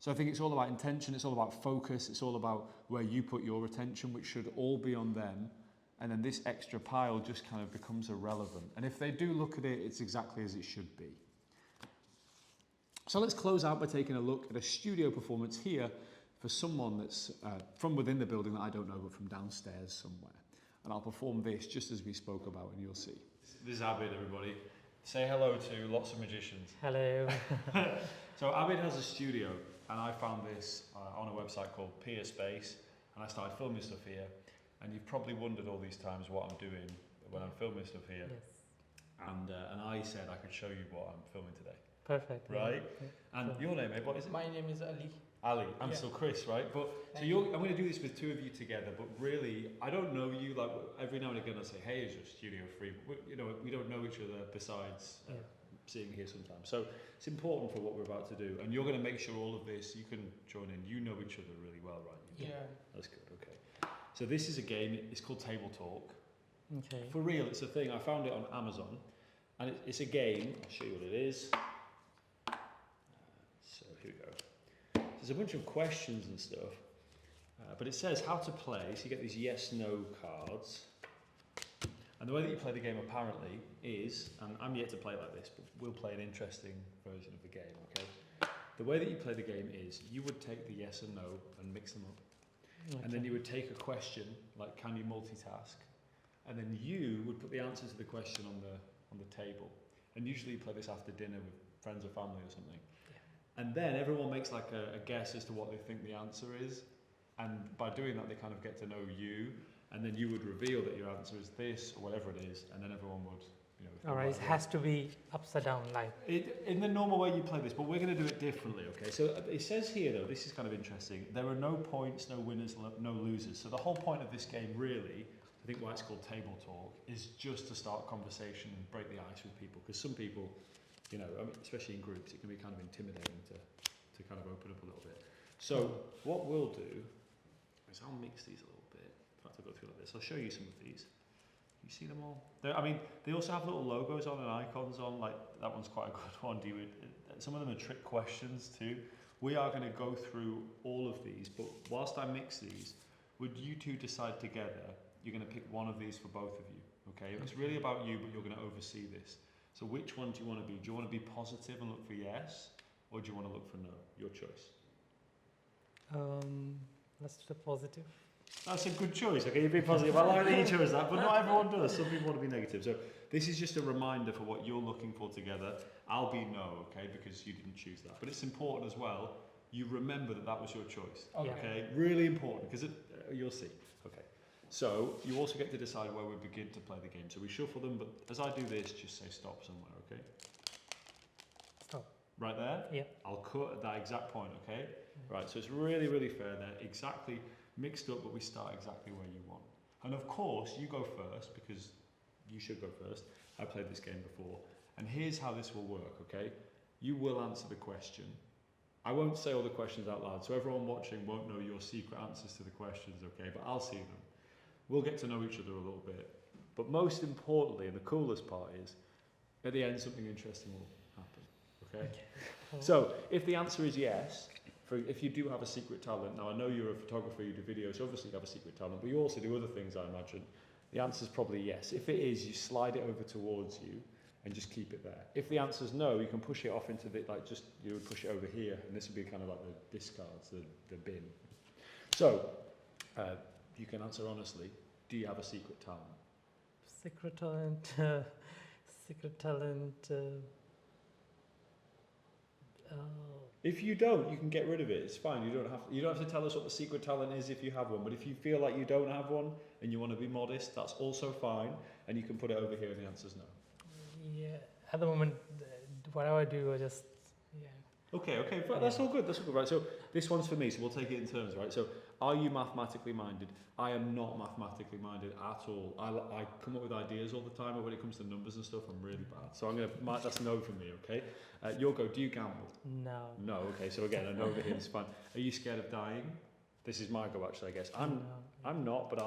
So I think it's all about intention, it's all about focus, it's all about where you put your attention, which should all be on them, and then this extra pile just kind of becomes irrelevant. And if they do look at it, it's exactly as it should be. So let's close out by taking a look at a studio performance here for someone that's from within the building that I don't know, but from downstairs somewhere. And I'll perform this just as we spoke about, and you'll see. This is Abid, everybody. Say hello to lots of magicians. Hello. So Abid has a studio, and I found this on a website called Peer Space, and I started filming stuff here. And you've probably wondered all these times what I'm doing when I'm filming stuff here. Yes. And I said I could show you what I'm filming today. Perfect. Right? Yeah. And your name, what is it? My name is Ali. Ali. I'm Yeah. still Chris, right? But so I'm going to do this with two of you together. But really, I don't know you. Like every now and again, I say, "Hey, is your studio free?" We don't know each other besides seeing here sometimes. So it's important for what we're about to do. And you're going to make sure all of this, you can join in. You know each other really well, right? Yeah. That's good. Okay. So this is a game. It's called Table Talk. Okay. For real, it's a thing. I found it on Amazon, and it's a game. I'll show you what it is. So here we go. There's a bunch of questions and stuff, but it says how to play. So you get these yes/no cards, and the way that you play the game apparently is, and I'm yet to play like this, but we'll play an interesting version of the game. Okay. The way that you play the game is you would take the yes and no and mix them up, and then you would take a question like, can you multitask? And then you would put the answer to the question on the table. And usually you play this after dinner with friends or family or something. Yeah. And then everyone makes like a guess as to what they think the answer is. And by doing that, they kind of get to know you. And then you would reveal that your answer is this or whatever it is. And then everyone would, you know. All right, it has to be upside down like. In the normal way you play this, but we're going to do it differently, okay? So it says here, though, this is kind of interesting. There are no points, no winners, no losers. So the whole point of this game, really, I think why it's called table talk is just to start conversation and break the ice with people. Because some people, you know, I mean, especially in groups, it can be kind of intimidating to kind of open up a little bit. So what we'll do is I'll mix these a little bit. In fact, I'll go through like this. I'll show you some of these. You see them all? I mean, they also have little logos on and icons on. Like that one's quite a good one. Some of them are trick questions too. We are going to go through all of these, but whilst I mix these, would you two decide together? You're going to pick one of these for both of you. Okay? It's really about you, but you're going to oversee this. So which one do you want to be? Do you want to be positive and look for yes, or do you want to look for no? Your choice. Let's do the positive. That's a good choice. Okay, you're being positive. I like that you chose that, but not everyone does. Some people want to be negative. So this is just a reminder for what you're looking for together. I'll be no, okay, because you didn't choose that. But it's important as well. You remember that was your choice. Okay, really important because you'll see. Okay, so you also get to decide where we begin to play the game. So we shuffle them, but as I do this, just say stop somewhere. Okay. Stop. Right there. Yeah. I'll cut at that exact point. Okay. Right. So it's really, really fair there. Exactly. Mixed up, but we start exactly where you want. And of course, you go first because you should go first. I played this game before. And here's how this will work, okay? You will answer the question. I won't say all the questions out loud, so everyone watching won't know your secret answers to the questions, okay? But I'll see them. We'll get to know each other a little bit. But most importantly, and the coolest part is, at the end, something interesting will happen, okay? So, if the answer is yes, if you do have a secret talent, now I know you're a photographer, you do videos, obviously you have a secret talent, but you also do other things, I imagine. The answer is probably yes. If it is, you slide it over towards you and just keep it there. If the answer is no, you can push it off into the, you would push it over here, and this would be kind of like the discards, the bin. So, you can answer honestly, do you have a secret talent? Secret talent, secret talent. If you don't, you can get rid of it. It's fine. You don't have to tell us what the secret talent is if you have one. But if you feel like you don't have one and you want to be modest, that's also fine. And you can put it over here and the answer's no. Yeah, at the moment, whatever I do, I just, Okay, that's all good. That's all good, right? So this one's for me, so we'll take it in turns, right? So are you mathematically minded? I am not mathematically minded at all. I come up with ideas all the time, but when it comes to numbers and stuff, I'm really bad. So I'm gonna that's no for me, okay? Your go. Do you gamble? No. No. Okay. So again, I know over here is fine. Are you scared of dying? This is my go, actually. I guess I'm not, but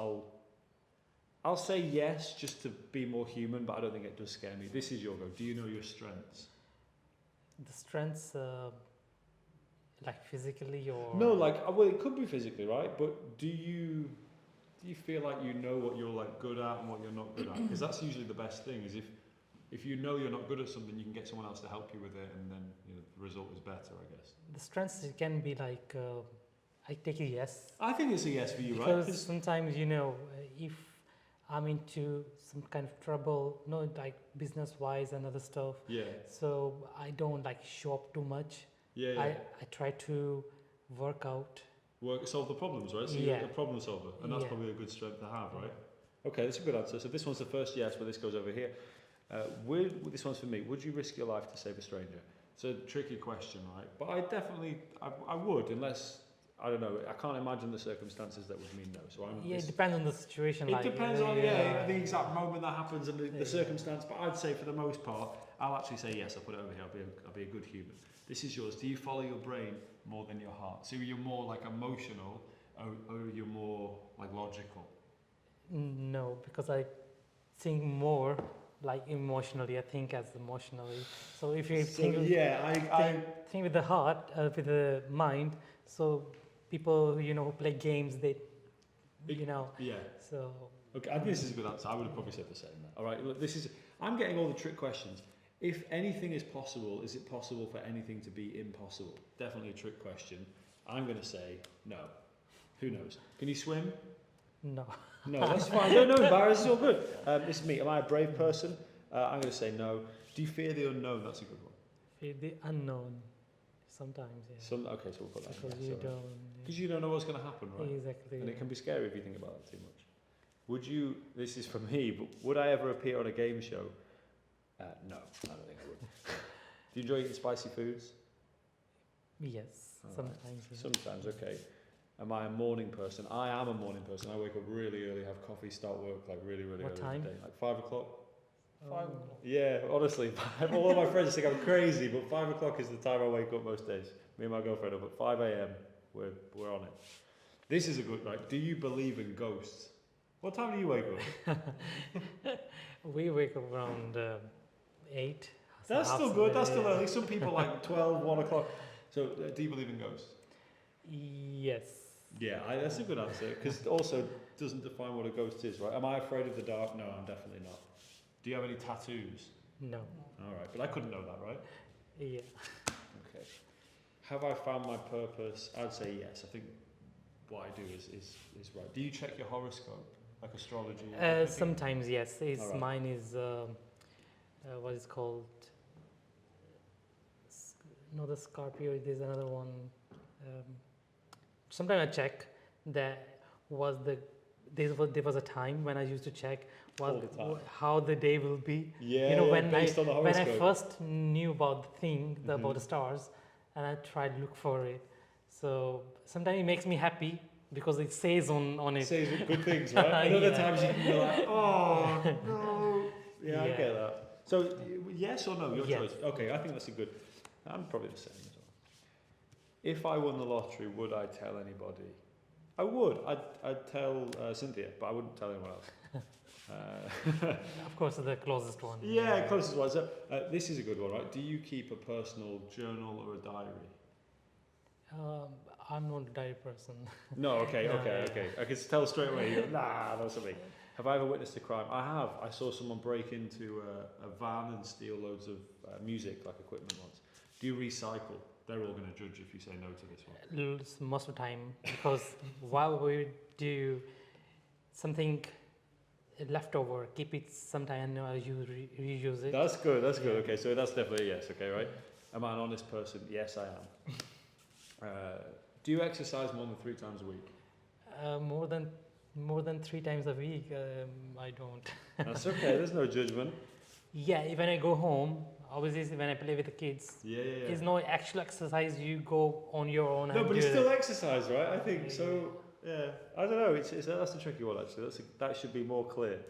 I'll say yes just to be more human, but I don't think it does scare me. This is your go. Do you know your strengths? The strengths, like physically or? No, well, it could be physically, right? But do you feel like you know what you're like good at and what you're not good at? Because that's usually the best thing. Is if you know you're not good at something, you can get someone else to help you with it, and then the result is better, I guess. The strengths can be like, I take a yes. I think it's a yes for you, because right? Because sometimes, if I'm into some kind of trouble, like business-wise and other stuff. Yeah. So I don't like show up too much. Yeah. I try to work out. Solve the problems, right? So you're a problem solver, and that's probably a good strength to have, right? Okay, that's a good answer. So this one's the first yes, but this goes over here. This one's for me. Would you risk your life to save a stranger? It's a tricky question, right? But I would, unless, I don't know, I can't imagine the circumstances that would mean no. So it depends on the situation. It depends on the exact moment that happens and the circumstance. But I'd say for the most part, I'll actually say yes. I'll put it over here. I'll be a good human. This is yours. Do you follow your brain more than your heart? So you're more like emotional, or you're more like logical? No, because I think more like emotionally. I think as emotionally. So if you think with the heart, with the mind. So people, who play games, Yeah. So. Okay, I think this is a good answer. I would have probably said the same. All right, look, I'm getting all the trick questions. If anything is possible, is it possible for anything to be impossible? Definitely a trick question. I'm going to say no. Who knows? Can you swim? No. No, that's fine. No, embarrassed. It's all good. This is me. Am I a brave person? I'm going to say no. Do you fear the unknown? That's a good one. Fear the unknown. Sometimes, yeah. Okay, so we'll put that. Because Because you don't know what's going to happen, right? Exactly. And it can be scary if you think about that too much. Would you? This is for me. But would I ever appear on a game show? No, I don't think I would. Do you enjoy eating spicy foods? Yes, sometimes. Yeah. Sometimes, okay. Am I a morning person? I am a morning person. I wake up really early, have coffee, start work like really early. What time? In the day. Like 5 o'clock. 5 o'clock. Yeah, honestly, all of my friends think I'm crazy, but 5 o'clock is the time I wake up most days. Me and my girlfriend up at 5 a.m. We're on it. This is a good, right? Do you believe in ghosts? What time do you wake up? We wake up around 8. That's still good. That's still early. Some people like 12, 1 o'clock. So, do you believe in ghosts? Yes. Yeah, that's a good answer. Because also doesn't define what a ghost is, right? Am I afraid of the dark? No, I'm definitely not. Do you have any tattoos? No. All right, but I couldn't know that, right? Yeah. Okay. Have I found my purpose? I'd say yes. I think what I do is right. Do you check your horoscope, like astrology? Sometimes yes. Alright. Mine is what is called. No, the Scorpio. There's another one. Sometimes I check that there was a time when I used to check how the day will be. Yeah, you know, when based on the when I horoscope. first knew about the thing, about the stars, and I tried to look for it. So sometimes it makes me happy because it says on it. It says good things, right? And other Yeah. times you can be like, oh no. Yeah, I Yeah. get that. So yes or no, your Yes. choice. Okay, I think that's a good. I'm probably the same as well. If I won the lottery, would I tell anybody? I would. I'd tell Cynthia, but I wouldn't tell anyone else. Of course, the closest one. Yeah, closest one. So this is a good one, right? Do you keep a personal journal or a diary? I'm not a diary person. No, okay. No. I can tell straight away. You go, nah, that's something. Have I ever witnessed a crime? I have. I saw someone break into a van and steal loads of music, like equipment once. Do you recycle? They're all going to judge if you say no to this one. Most of the time, because while we do something leftover, keep it sometime and you reuse it. That's good. Okay, so that's definitely a yes. Okay, right? Am I an honest person? Yes, I am. Do you exercise more than 3 times a week? More than 3 times a week, I don't. That's okay. There's no judgment. Yeah, when I go home, obviously when I play with the kids, Yeah. it's no actual exercise. You go on your own. No, and but do it's still it. exercise, right? I think so. Yeah, I don't know. That's a tricky one actually. That should be more clear.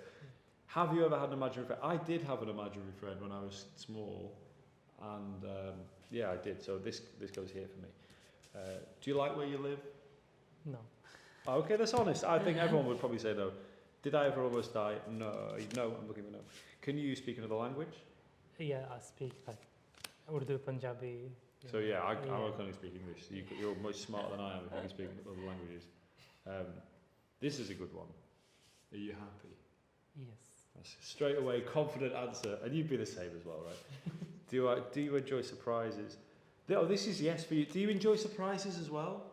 Have you ever had an imaginary friend? I did have an imaginary friend when I was small, and yeah, I did. So this goes here for me. Do you like where you live? No. Oh, okay, that's honest. I think everyone would probably say no. Did I ever almost die? No. I'm looking for no. Can you speak another language? Yeah, I speak like Urdu, Punjabi. So yeah, I can only speak English. So you're much smarter than I am if you can speak other languages. This is a good one. Are you happy? Yes. That's a straight away confident answer, and you'd be the same as well, right? Do you enjoy surprises? Oh, this is yes for you. Do you enjoy surprises as well,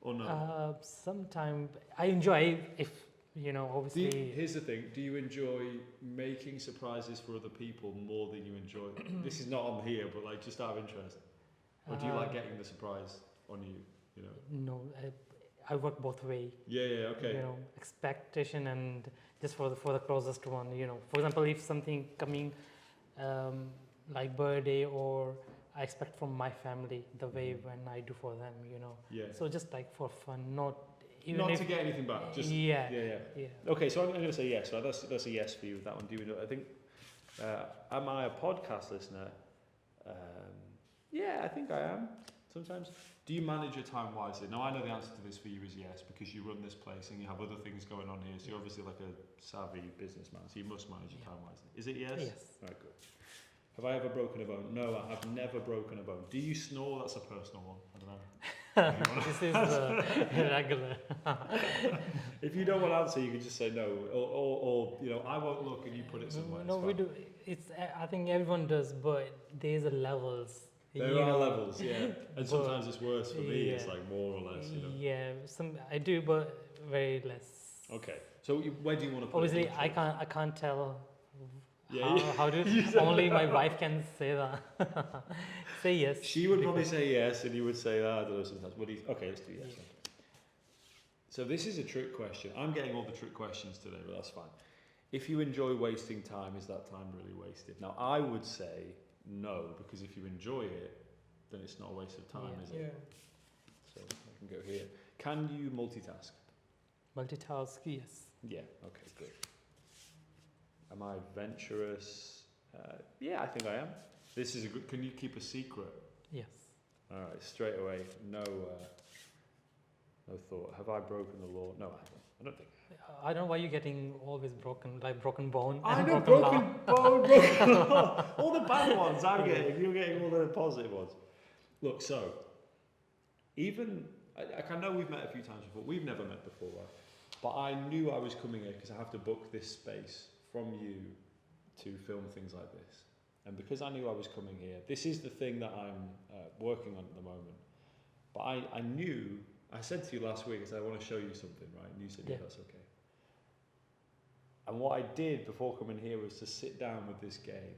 or no? Sometimes I enjoy if obviously. Here's the thing: do you enjoy making surprises for other people more than you enjoy? This is not on here, but like just out of interest, or do you like getting the surprise on you? You know? No, I work both way. Yeah. Okay. Expectation and just for the closest one. For example, if something coming like birthday or I expect from my family the way when I do for them. Yeah. So just like for fun, not to get anything back. Just yeah. Okay, so I'm going to say yes. Right? That's a yes for you with that one. Do you know? I think. Am I a podcast listener? Yeah, I think I am. Sometimes. Do you manage your time wisely? Now I know the answer to this for you is yes, because you run this place and you have other things going on here. So you're obviously like a savvy businessman. So you must manage your time wisely. Is it yes? Yes. Right, good. Have I ever broken a bone? No, I have never broken a bone. Do you snore? That's a personal one. I don't know. This is regular. If you don't want to answer, you can just say no, or I won't look and you put it somewhere. No, we do. It's I think everyone does, but there's a levels. There are levels, yeah, and sometimes it's worse for me. It's like more or less, Yeah, I do, but very less. Okay, so where do you want to put Obviously, it? I can't tell. Yeah, how do only my wife can say that. Say yes. She would probably say yes, and you would say that. I don't know sometimes. Okay, let's do yes. Yeah. So this is a trick question. I'm getting all the trick questions today, but that's fine. If you enjoy wasting time, is that time really wasted? Now, I would say no, because if you enjoy it, then it's not a waste of time, is it? Yeah. So I can go here. Can you multitask? Multitask, yes. Yeah, okay, good. Am I adventurous? Yeah, I think I am. This is a good, can you keep a secret? Yes. All right, straight away, no thought. Have I broken the law? No, I haven't. I don't think. I don't know why you're getting always broken, like broken bone. I and know, broken law. broken law. All the bad ones I'm getting, you're getting all the positive ones. Look, so, even, I know we've met a few times before, we've never met before, right? But I knew I was coming here because I have to book this space from you to film things like this. And because I knew I was coming here, this is the thing that I'm working on at the moment. But I knew, I said to you last week, I said, I want to show you something, right? And you said, yeah, that's okay. And what I did before coming here was to sit down with this game,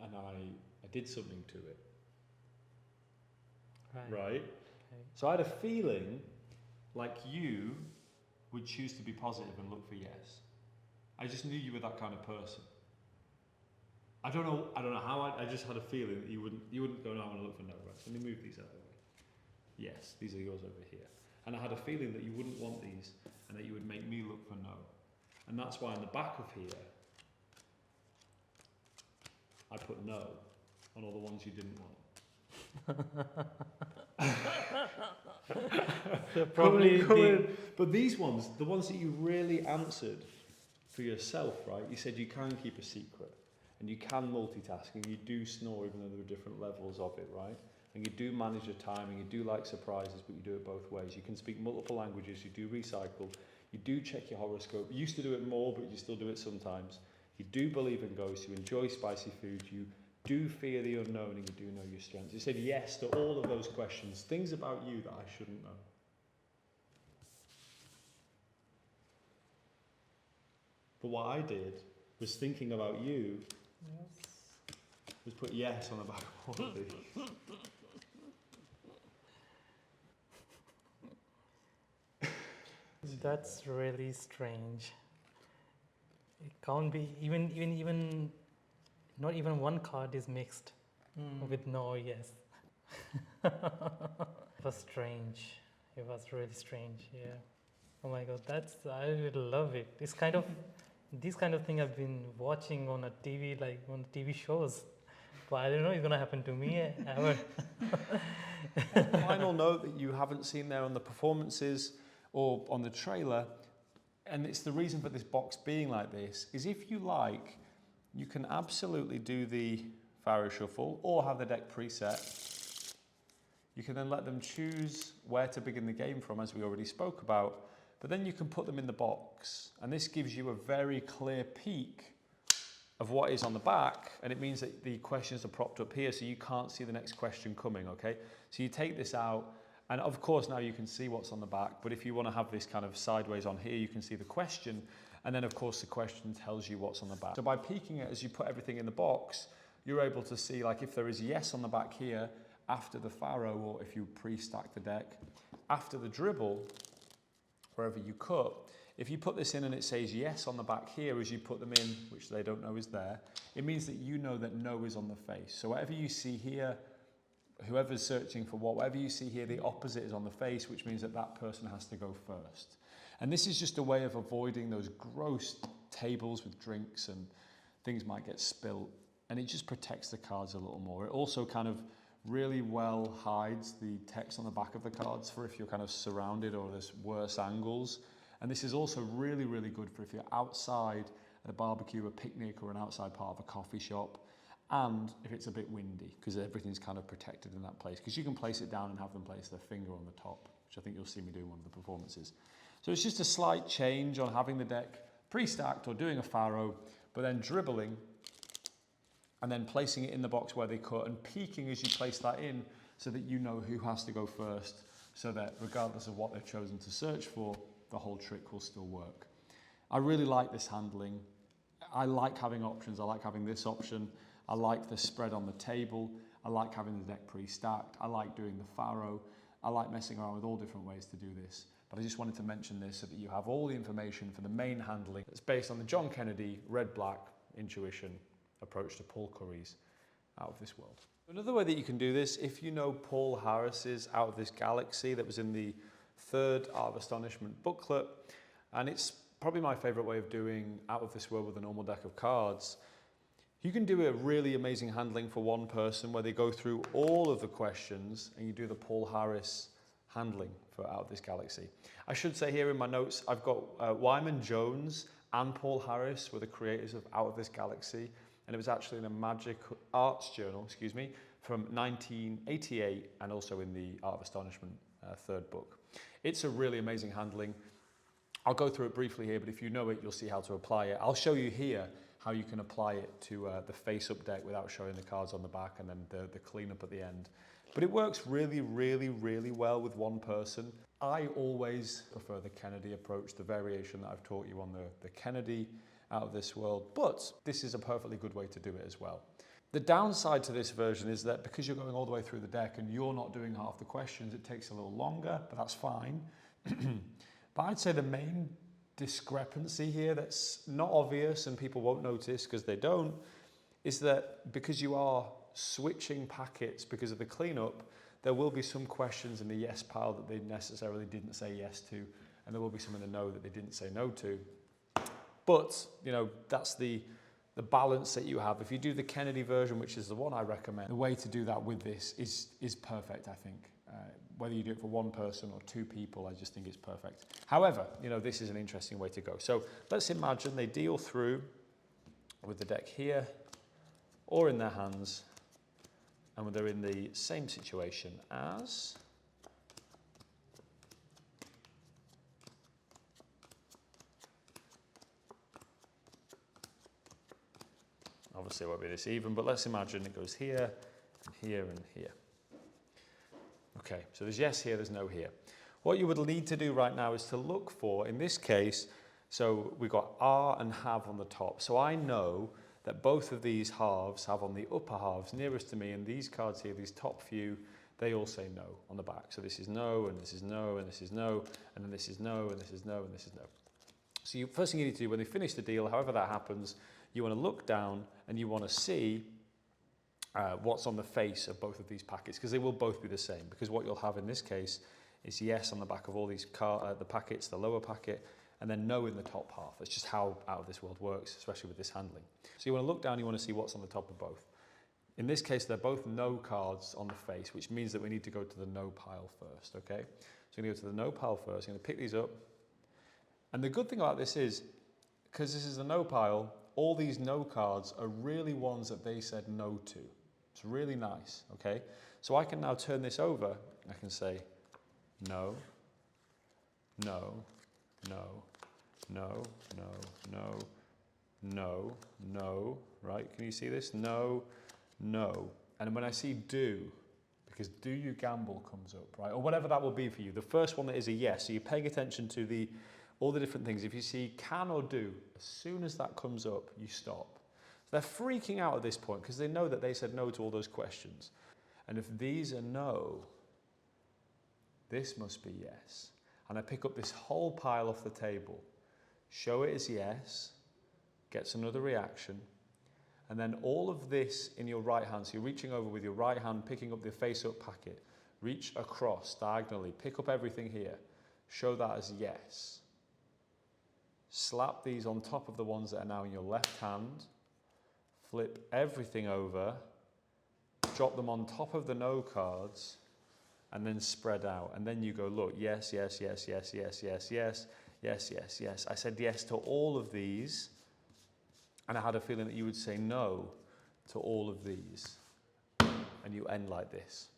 and I did something to it. Right? Okay. So I had a feeling like you would choose to be positive and look for yes. I just knew you were that kind of person. I don't know how I just had a feeling that you wouldn't go, no, I want to look for no, right? Let me move these out of the way. Yes, these are yours over here. And I had a feeling that you wouldn't want these and that you would make me look for no. And that's why on the back of here, I put no on all the ones you didn't want. So probably but these ones, the ones that you really answered for yourself, right? You said you can keep a secret and you can multitask and you do snore even though there are different levels of it, right? And you do manage your time and you do like surprises, but you do it both ways. You can speak multiple languages, you do recycle, you do check your horoscope. You used to do it more, but you still do it sometimes. You do believe in ghosts, you enjoy spicy food, you do fear the unknown, and you do know your strengths. You said yes to all of those questions, things about you that I shouldn't know. But what I did was thinking about you, was put yes on the back of all of these. That's really strange. It can't be even not even one card is mixed with no or yes. It was strange. It was really strange. Yeah. Oh my God, I really love it. This kind of thing I've been watching on a TV, like on TV shows. But I don't know it's gonna happen to me ever. Final note that you haven't seen there on the performances or on the trailer, and it's the reason for this box being like this, is if you like, you can absolutely do the Pharaoh Shuffle or have the deck preset. You can then let them choose where to begin the game from, as we already spoke about, but then you can put them in the box, and this gives you a very clear peek of what is on the back, and it means that the questions are propped up here so you can't see the next question coming, okay? So you take this out, and of course now you can see what's on the back, but if you want to have this kind of sideways on here, you can see the question, and then of course the question tells you what's on the back. So by peeking it as you put everything in the box, you're able to see, like, if there is yes on the back here, after the Pharaoh, or if you pre-stack the deck, after the dribble, wherever you cut, if you put this in and it says yes on the back here as you put them in, which they don't know is there, it means that you know that no is on the face. So whatever you see here, whoever's searching for whatever you see here, the opposite is on the face, which means that that person has to go first. And this is just a way of avoiding those gross tables with drinks and things might get spilt. And it just protects the cards a little more. It also kind of really well hides the text on the back of the cards for if you're kind of surrounded or there's worse angles. And this is also really, really good for if you're outside at a barbecue, a picnic, or an outside part of a coffee shop, and if it's a bit windy, because everything's kind of protected in that place. Because you can place it down and have them place their finger on the top, which I think you'll see me do in one of the performances. So it's just a slight change on having the deck pre-stacked or doing a Pharaoh, but then dribbling, and then placing it in the box where they cut, and peeking as you place that in so that you know who has to go first, so that regardless of what they've chosen to search for, the whole trick will still work. I really like this handling. I like having options. I like having this option. I like the spread on the table. I like having the deck pre-stacked. I like doing the Pharaoh. I like messing around with all different ways to do this. But I just wanted to mention this so that you have all the information for the main handling. It's based on the John Kennedy red-black intuition approach to Paul Curry's Out of This World. Another way that you can do this, if you know Paul Harris's Out of This Galaxy that was in the 3rd Art of Astonishment booklet, and it's probably my favourite way of doing Out of This World with a normal deck of cards, you can do a really amazing handling for one person where they go through all of the questions and you do the Paul Harris handling for Out of This Galaxy. I should say here in my notes, I've got Wyman Jones and Paul Harris were the creators of Out of This Galaxy, and it was actually in a Magic Arts journal, from 1988, and also in the Art of Astonishment 3rd book. It's a really amazing handling. I'll go through it briefly here, but if you know it, you'll see how to apply it. I'll show you here how you can apply it to the face-up deck without showing the cards on the back and then the cleanup at the end. But it works really, really, really well with one person. I always prefer the Kennedy approach, the variation that I've taught you on the Kennedy Out of This World, but this is a perfectly good way to do it as well. The downside to this version is that because you're going all the way through the deck and you're not doing half the questions, it takes a little longer, but that's fine. But I'd say the main discrepancy here that's not obvious and people won't notice because they don't, is that because you are switching packets because of the cleanup, there will be some questions in the yes pile that they necessarily didn't say yes to, and there will be some in the no that they didn't say no to. But, you know, that's the balance that you have. If you do the Kennedy version, which is the one I recommend, the way to do that with this is perfect, I think. Whether you do it for one person or 2 people, I just think it's perfect. However, you know, this is an interesting way to go. So let's imagine they deal through with the deck here or in their hands, and they're in the same situation as obviously it won't be this even, but let's imagine it goes here, and here, and here. Okay, so there's yes here, there's no here. What you would need to do right now is to look for, in this case, so we've got are and have on the top. So I know that both of these halves have on the upper halves nearest to me, and these cards here, these top few, they all say no on the back. So this is no, and this is no, and this is no, and then this is no, and this is no, and this is no. So first thing you need to do when they finish the deal, however that happens, you want to look down and you want to see what's on the face of both of these packets, because they will both be the same, because what you'll have in this case is yes on the back of all these the packets, the lower packet, and then no in the top half. That's just how Out of This World works, especially with this handling. So you want to look down, you want to see what's on the top of both. In this case, they're both no cards on the face, which means that we need to go to the no pile first, okay? So we're going to go to the no pile first, I'm going to pick these up. And the good thing about this is, because this is the no pile, all these no cards are really ones that they said no to. It's really nice, okay? So I can now turn this over. I can say no, no, no, no, no, no, no, no, right? Can you see this? No, no. And when I see do, because do you gamble comes up, right? Or whatever that will be for you. The first one that is a yes, so you're paying attention to all the different things. If you see can or do, as soon as that comes up, you stop. They're freaking out at this point because they know that they said no to all those questions. And if these are no, this must be yes. And I pick up this whole pile off the table, show it as yes, gets another reaction, and then all of this in your right hand, so you're reaching over with your right hand, picking up the face-up packet, reach across diagonally, pick up everything here, show that as yes. Slap these on top of the ones that are now in your left hand, flip everything over, drop them on top of the no cards, and then spread out. And then you go, look, yes, yes, yes, yes, yes, yes, yes, yes, yes, yes. I said yes to all of these, and I had a feeling that you would say no to all of these. And you end like this.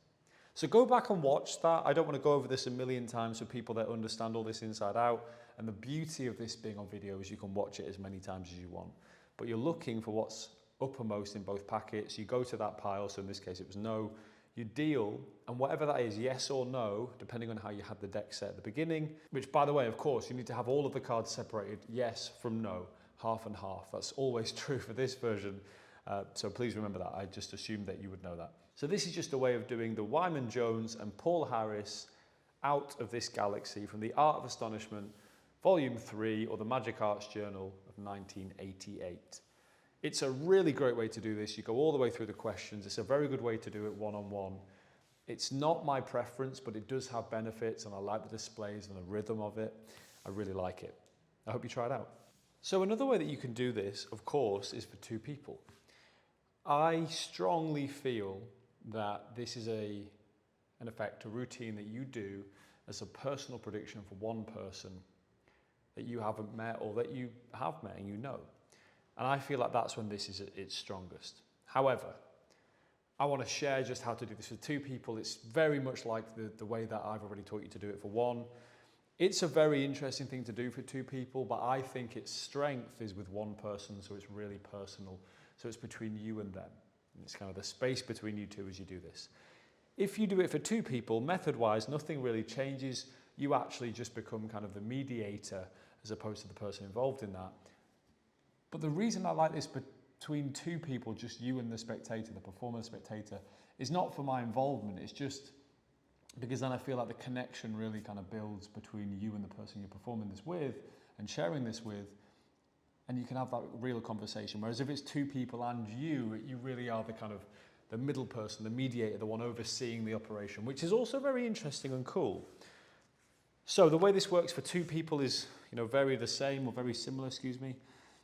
So go back and watch that. I don't want to go over this a million times for people that understand all this inside out. And the beauty of this being on video is you can watch it as many times as you want. But you're looking for what's uppermost in both packets. You go to that pile, so in this case it was no. You deal, and whatever that is, yes or no, depending on how you had the deck set at the beginning, which by the way, of course, you need to have all of the cards separated, yes from no, half and half. That's always true for this version. So please remember that. I just assumed that you would know that. So this is just a way of doing the Wyman Jones and Paul Harris Out of This Galaxy from the Art of Astonishment, Volume 3, or the Magic Arts Journal of 1988. It's a really great way to do this. You go all the way through the questions. It's a very good way to do it one-on-one. It's not my preference, but it does have benefits, and I like the displays and the rhythm of it. I really like it. I hope you try it out. So another way that you can do this, of course, is for 2 people. I strongly feel that this is in effect, a routine that you do as a personal prediction for one person that you haven't met or that you have met and you know. And I feel like that's when this is at its strongest. However, I want to share just how to do this with 2 people. It's very much like the way that I've already taught you to do it for one. It's a very interesting thing to do for 2 people, but I think its strength is with one person, so it's really personal. So it's between you and them. And it's kind of the space between you two as you do this. If you do it for 2 people, method-wise, nothing really changes. You actually just become kind of the mediator as opposed to the person involved in that. But the reason I like this between 2 people, just you and the spectator, the performer, the spectator, is not for my involvement. It's just because then I feel like the connection really kind of builds between you and the person you're performing this with and sharing this with, and you can have that real conversation. Whereas if it's 2 people and you really are the kind of the middle person, the mediator, the one overseeing the operation, which is also very interesting and cool. So the way this works for 2 people is, very the same or very similar, excuse me.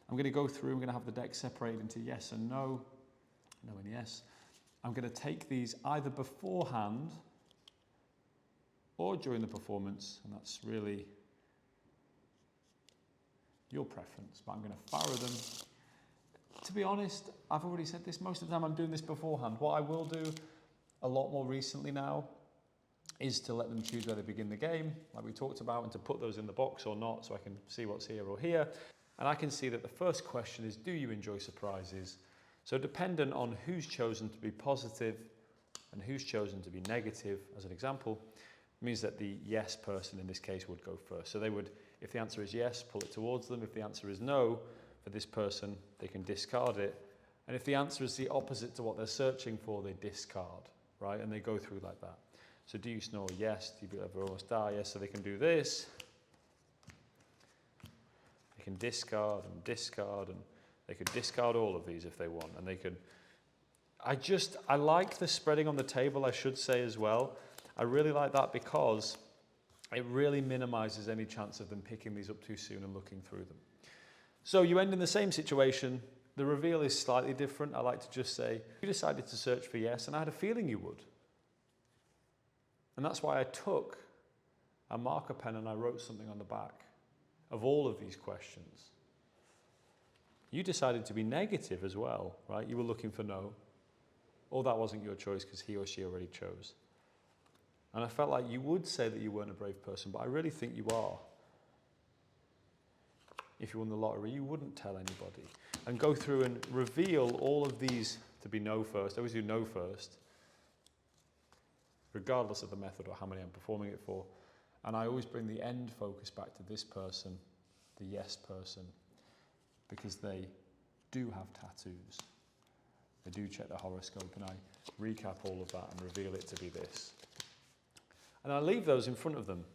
I'm going to go through, I'm going to have the deck separated into yes and no, no and yes. I'm going to take these either beforehand or during the performance, and that's really your preference, but I'm going to furrow them. To be honest, I've already said this, most of the time I'm doing this beforehand. What I will do a lot more recently now is to let them choose where they begin the game, like we talked about, and to put those in the box or not, so I can see what's here or here. And I can see that the first question is, do you enjoy surprises? So dependent on who's chosen to be positive and who's chosen to be negative, as an example, means that the yes person in this case would go first. So they would, if the answer is yes, pull it towards them. If the answer is no, for this person, they can discard it. And if the answer is the opposite to what they're searching for, they discard, right? And they go through like that. So do you snore? Yes. Do you ever almost die? Yes. So they can do this. They can discard, and they could discard all of these if they want. And they could, I like the spreading on the table, I should say as well. I really like that because it really minimizes any chance of them picking these up too soon and looking through them. So you end in the same situation. The reveal is slightly different. I like to just say, you decided to search for yes, and I had a feeling you would. And that's why I took a marker pen and I wrote something on the back of all of these questions. You decided to be negative as well, right? You were looking for no. Or that wasn't your choice because he or she already chose. And I felt like you would say that you weren't a brave person, but I really think you are. If you won the lottery, you wouldn't tell anybody. And go through and reveal all of these to be no first. I always do no first, regardless of the method or how many I'm performing it for. And I always bring the end focus back to this person, the yes person, because they do have tattoos. They do check their horoscope, and I recap all of that and reveal it to be this. And I leave those in front of them,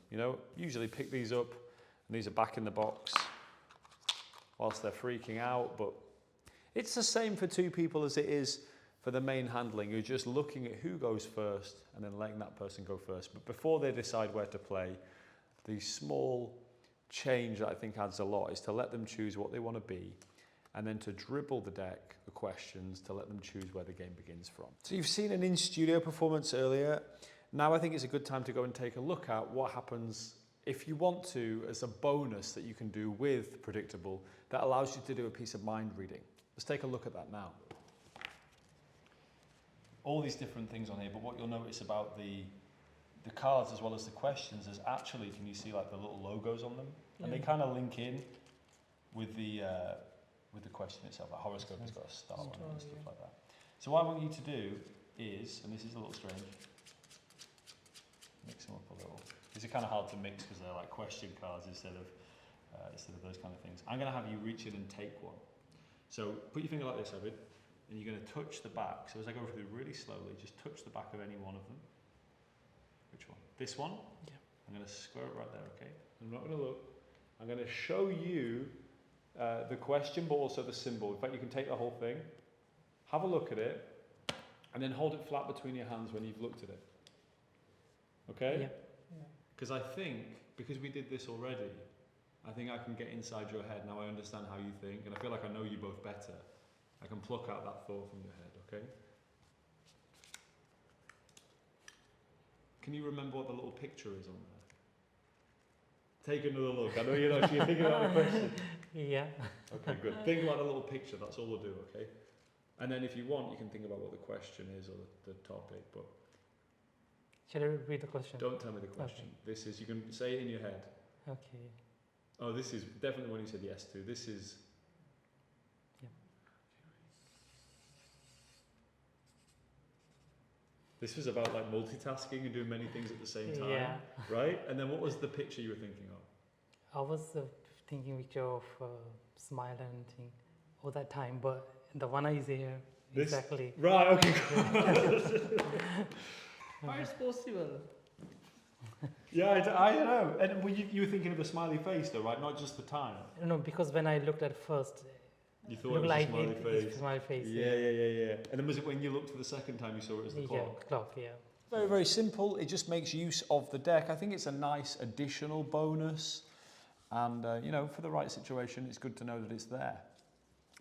usually pick these up, and these are back in the box whilst they're freaking out. But it's the same for 2 people as it is for the main handling. You're just looking at who goes first and then letting that person go first. But before they decide where to play, the small change that I think adds a lot is to let them choose what they want to be, and then to dribble the deck, the questions, to let them choose where the game begins from. So you've seen an in-studio performance earlier. Now I think it's a good time to go and take a look at what happens if you want to, as a bonus that you can do with PredicTABLE that allows you to do a piece of mind reading. Let's take a look at that now. All these different things on here, but what you'll notice about the cards as well as the questions is actually, can you see like the little logos on them? And they kind of link in with the question itself. Like horoscope has got a star on it and stuff like that. So what I want you to do is, and this is a little strange, mix them up a little. These are kind of hard to mix because they're like question cards instead of those kind of things. I'm going to have you reach in and take one. So put your finger like this, Ovid, and you're going to touch the back. So as I go through really slowly, just touch the back of any one of them. Which one? This one? Yeah. I'm going to square it right there, okay? I'm not going to look. I'm going to show you the question, but also the symbol. In fact, you can take the whole thing, have a look at it, and then hold it flat between your hands when you've looked at it. Okay? Yeah. Because I think, because we did this already, I think I can get inside your head. Now I understand how you think, and I feel like I know you both better. I can pluck out that thought from your head, okay? Can you remember what the little picture is on there? Take another look. I know you're not, you're thinking about the question. Yeah. Okay, good. Think about the little picture. That's all we'll do, okay? And then if you want, you can think about what the question is or the topic, but Shall I repeat the question? don't tell me the question. Okay. This is, you can say it in your head. Okay. Oh, this is definitely when you said yes to. This is... Yeah. This was about like multitasking and doing many things at the same time, Yeah. right? And then what was the picture you were thinking of? I was thinking picture of smile and thing all that time, but the one I see here This? exactly. Right, okay. How is it possible? Yeah, I don't know. And were you were thinking of a smiley face though, right? Not just the time. No, because when I looked at first, You thought it looked was like a smiley face. it's smiley face. Yeah. And then was it when you looked for the second time you saw it as the Yeah, clock? clock. Yeah. Very, very simple. It just makes use of the deck. I think it's a nice additional bonus. And, you know, for the right situation, it's good to know that it's there.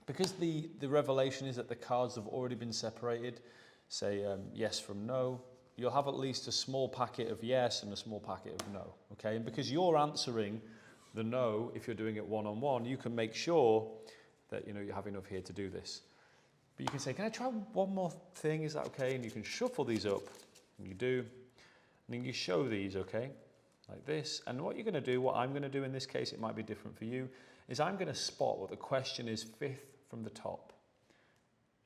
Because the revelation is that the cards have already been separated, say yes from no, you'll have at least a small packet of yes and a small packet of no, okay? And because you're answering the no, if you're doing it one-on-one, you can make sure that, you know, you have enough here to do this. But you can say, can I try one more thing? Is that okay? And you can shuffle these up, and you do. And then you show these, okay? Like this. And what you're going to do, what I'm going to do in this case, it might be different for you, is I'm going to spot what the question is fifth from the top.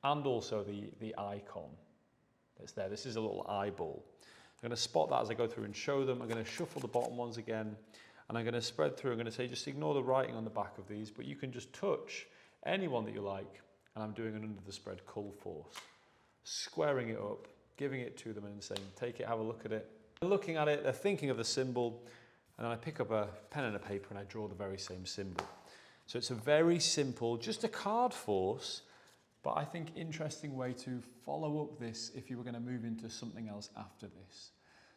And also the icon that's there. This is a little eyeball. I'm going to spot that as I go through and show them. I'm going to shuffle the bottom ones again. And I'm going to spread through. I'm going to say, just ignore the writing on the back of these, but you can just touch anyone that you like. And I'm doing an under the spread cull force. Squaring it up, giving it to them and saying, take it, have a look at it. They're looking at it, they're thinking of the symbol, and then I pick up a pen and a paper and I draw the very same symbol. So it's a very simple, just a card force, but I think interesting way to follow up this if you were going to move into something else after this.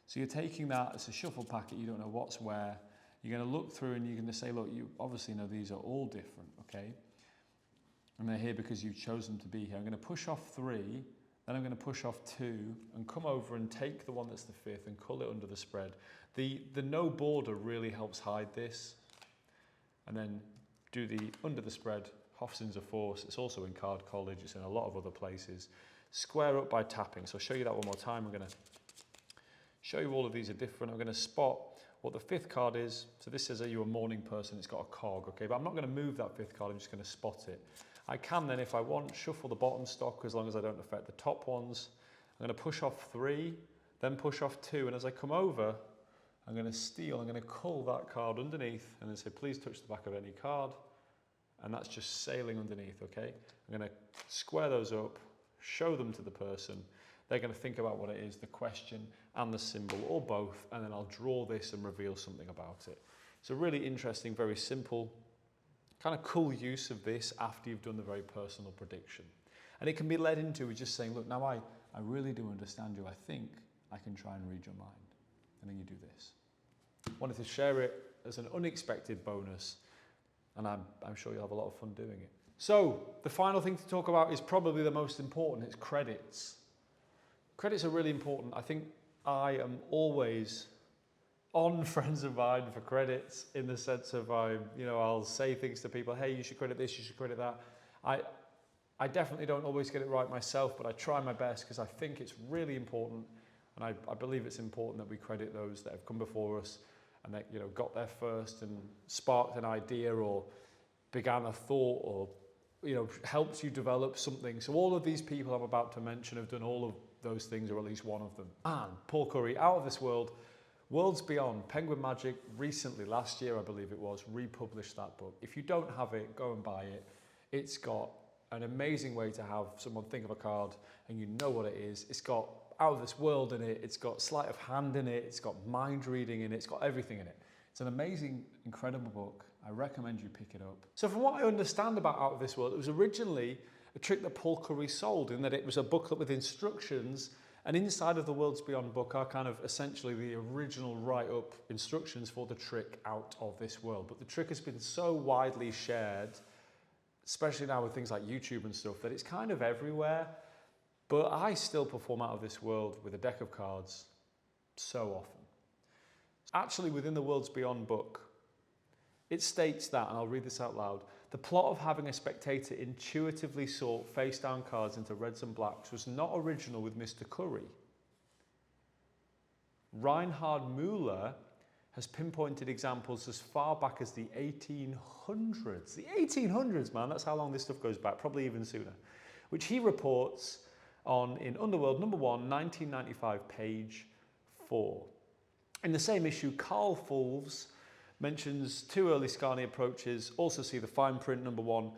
So you're taking that as a shuffle packet, you don't know what's where. You're going to look through and you're going to say, look, you obviously know these are all different, okay? And they're here because you've chosen to be here. I'm going to push off 3, then I'm going to push off 2 and come over and take the one that's the 5th and cull it under the spread. The no border really helps hide this. And then do the under the spread, Hofson's a force. It's also in Card College. It's in a lot of other places. Square up by tapping. So I'll show you that one more time. I'm going to show you all of these are different. I'm going to spot what the 5th card is. So this says, are you a morning person? It's got a cog, okay? But I'm not going to move that 5th card. I'm just going to spot it. I can then, if I want, shuffle the bottom stock as long as I don't affect the top ones. I'm going to push off 3, then push off 2. And as I come over, I'm going to steal, I'm going to cull that card underneath and then say, please touch the back of any card. And that's just sailing underneath, okay? I'm going to square those up, show them to the person. They're going to think about what it is, the question and the symbol, or both, and then I'll draw this and reveal something about it. It's a really interesting, very simple, kind of cool use of this after you've done the very personal prediction. And it can be led into with just saying, look, now I really do understand you. I think I can try and read your mind. And then you do this. Wanted to share it as an unexpected bonus, and I'm sure you'll have a lot of fun doing it. So the final thing to talk about is probably the most important. It's credits. Credits are really important. I think I am always on friends of mine for credits in the sense of I'll say things to people, hey, you should credit this, you should credit that. I definitely don't always get it right myself, but I try my best because I think it's really important, and I believe it's important that we credit those that have come before us and that got there first and sparked an idea or began a thought or helped you develop something. So all of these people I'm about to mention have done all of those things, or at least one of them. And Paul Curry, Out of This World, Worlds Beyond, Penguin Magic recently, last year I believe it was, republished that book. If you don't have it, go and buy it. It's got an amazing way to have someone think of a card and you know what it is. It's got Out of This World in it, it's got sleight of hand in it, it's got mind reading in it, it's got everything in it. It's an amazing, incredible book. I recommend you pick it up. So from what I understand about Out of This World, it was originally a trick that Paul Curry sold, in that it was a booklet with instructions, and inside of the Worlds Beyond book are kind of essentially the original write-up instructions for the trick Out of This World. But the trick has been so widely shared, especially now with things like YouTube and stuff, that it's kind of everywhere. But I still perform Out of This World with a deck of cards so often. Actually, within the Worlds Beyond book, it states that, and I'll read this out loud, the plot of having a spectator intuitively sort face-down cards into reds and blacks was not original with Mr. Curry. Reinhard Müller has pinpointed examples as far back as the 1800s. The 1800s, man, that's how long this stuff goes back, probably even sooner. Which he reports on in Underworld number 1, 1995, page 4. In the same issue, Carl Fulves mentions 2 early Scani approaches. Also see the fine print number 1,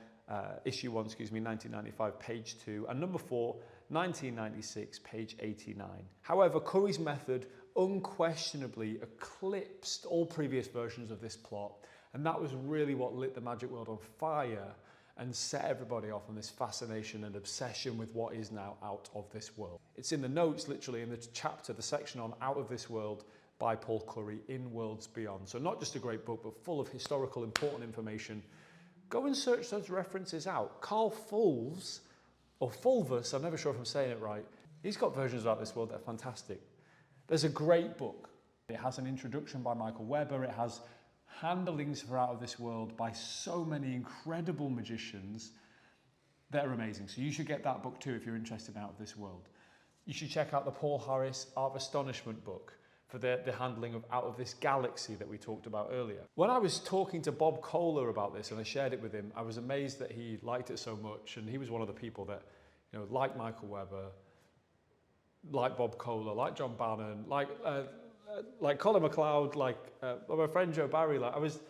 issue 1, 1995, page 2, and number 4, 1996, page 89. However, Curry's method unquestionably eclipsed all previous versions of this plot, and that was really what lit the magic world on fire and set everybody off on this fascination and obsession with what is now Out of This World. It's in the notes, literally, in the chapter, the section on Out of This World, by Paul Curry in Worlds Beyond. So not just a great book, but full of historical important information. Go and search those references out. Carl Fulves, or Fulvus, I'm never sure if I'm saying it right, he's got versions of Out of This World that are fantastic. There's a great book. It has an introduction by Michael Weber. It has handlings for Out of This World by so many incredible magicians that are amazing. So you should get that book too if you're interested in Out of This World. You should check out the Paul Harris Art of Astonishment book for the handling of Out of This Galaxy that we talked about earlier. When I was talking to Bob Kohler about this and I shared it with him, I was amazed that he liked it so much, and he was one of the people that, you know, like Michael Weber, like Bob Kohler, like John Bannon, like Colin MacLeod, like my friend Joe Barry. Like, I was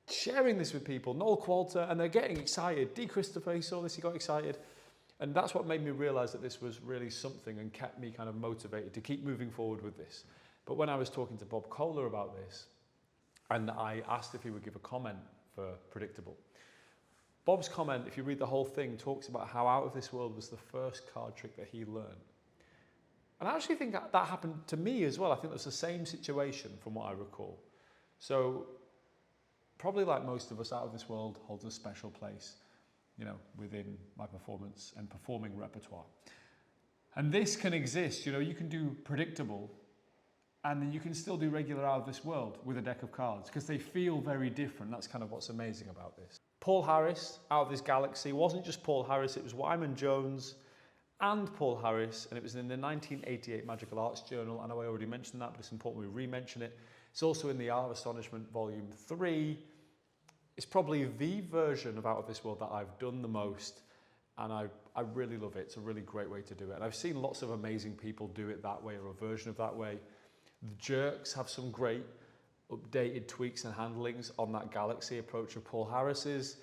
sharing this with people, Noel Qualter, and they're getting excited. D. Christopher, he saw this, he got excited. And that's what made me realise that this was really something and kept me kind of motivated to keep moving forward with this. But when I was talking to Bob Kohler about this, and I asked if he would give a comment for PredicTABLE, Bob's comment, if you read the whole thing, talks about how Out of This World was the first card trick that he learned. And I actually think that happened to me as well. I think it was the same situation from what I recall. So probably like most of us, Out of This World holds a special place, you know, within my performance and performing repertoire. And this can exist, you know, you can do PredicTABLE and then you can still do regular Out of This World with a deck of cards because they feel very different. That's kind of what's amazing about this. Paul Harris, Out of This Galaxy, wasn't just Paul Harris, it was Wyman Jones and Paul Harris, and it was in the 1988 Magical Arts Journal. I know I already mentioned that, but it's important we re-mention it. It's also in the Art of Astonishment Volume 3. It's probably the version of Out of This World that I've done the most, and I really love it. It's a really great way to do it. And I've seen lots of amazing people do it that way, or a version of that way. The Jerks have some great updated tweaks and handlings on that Galaxy approach of Paul Harris's.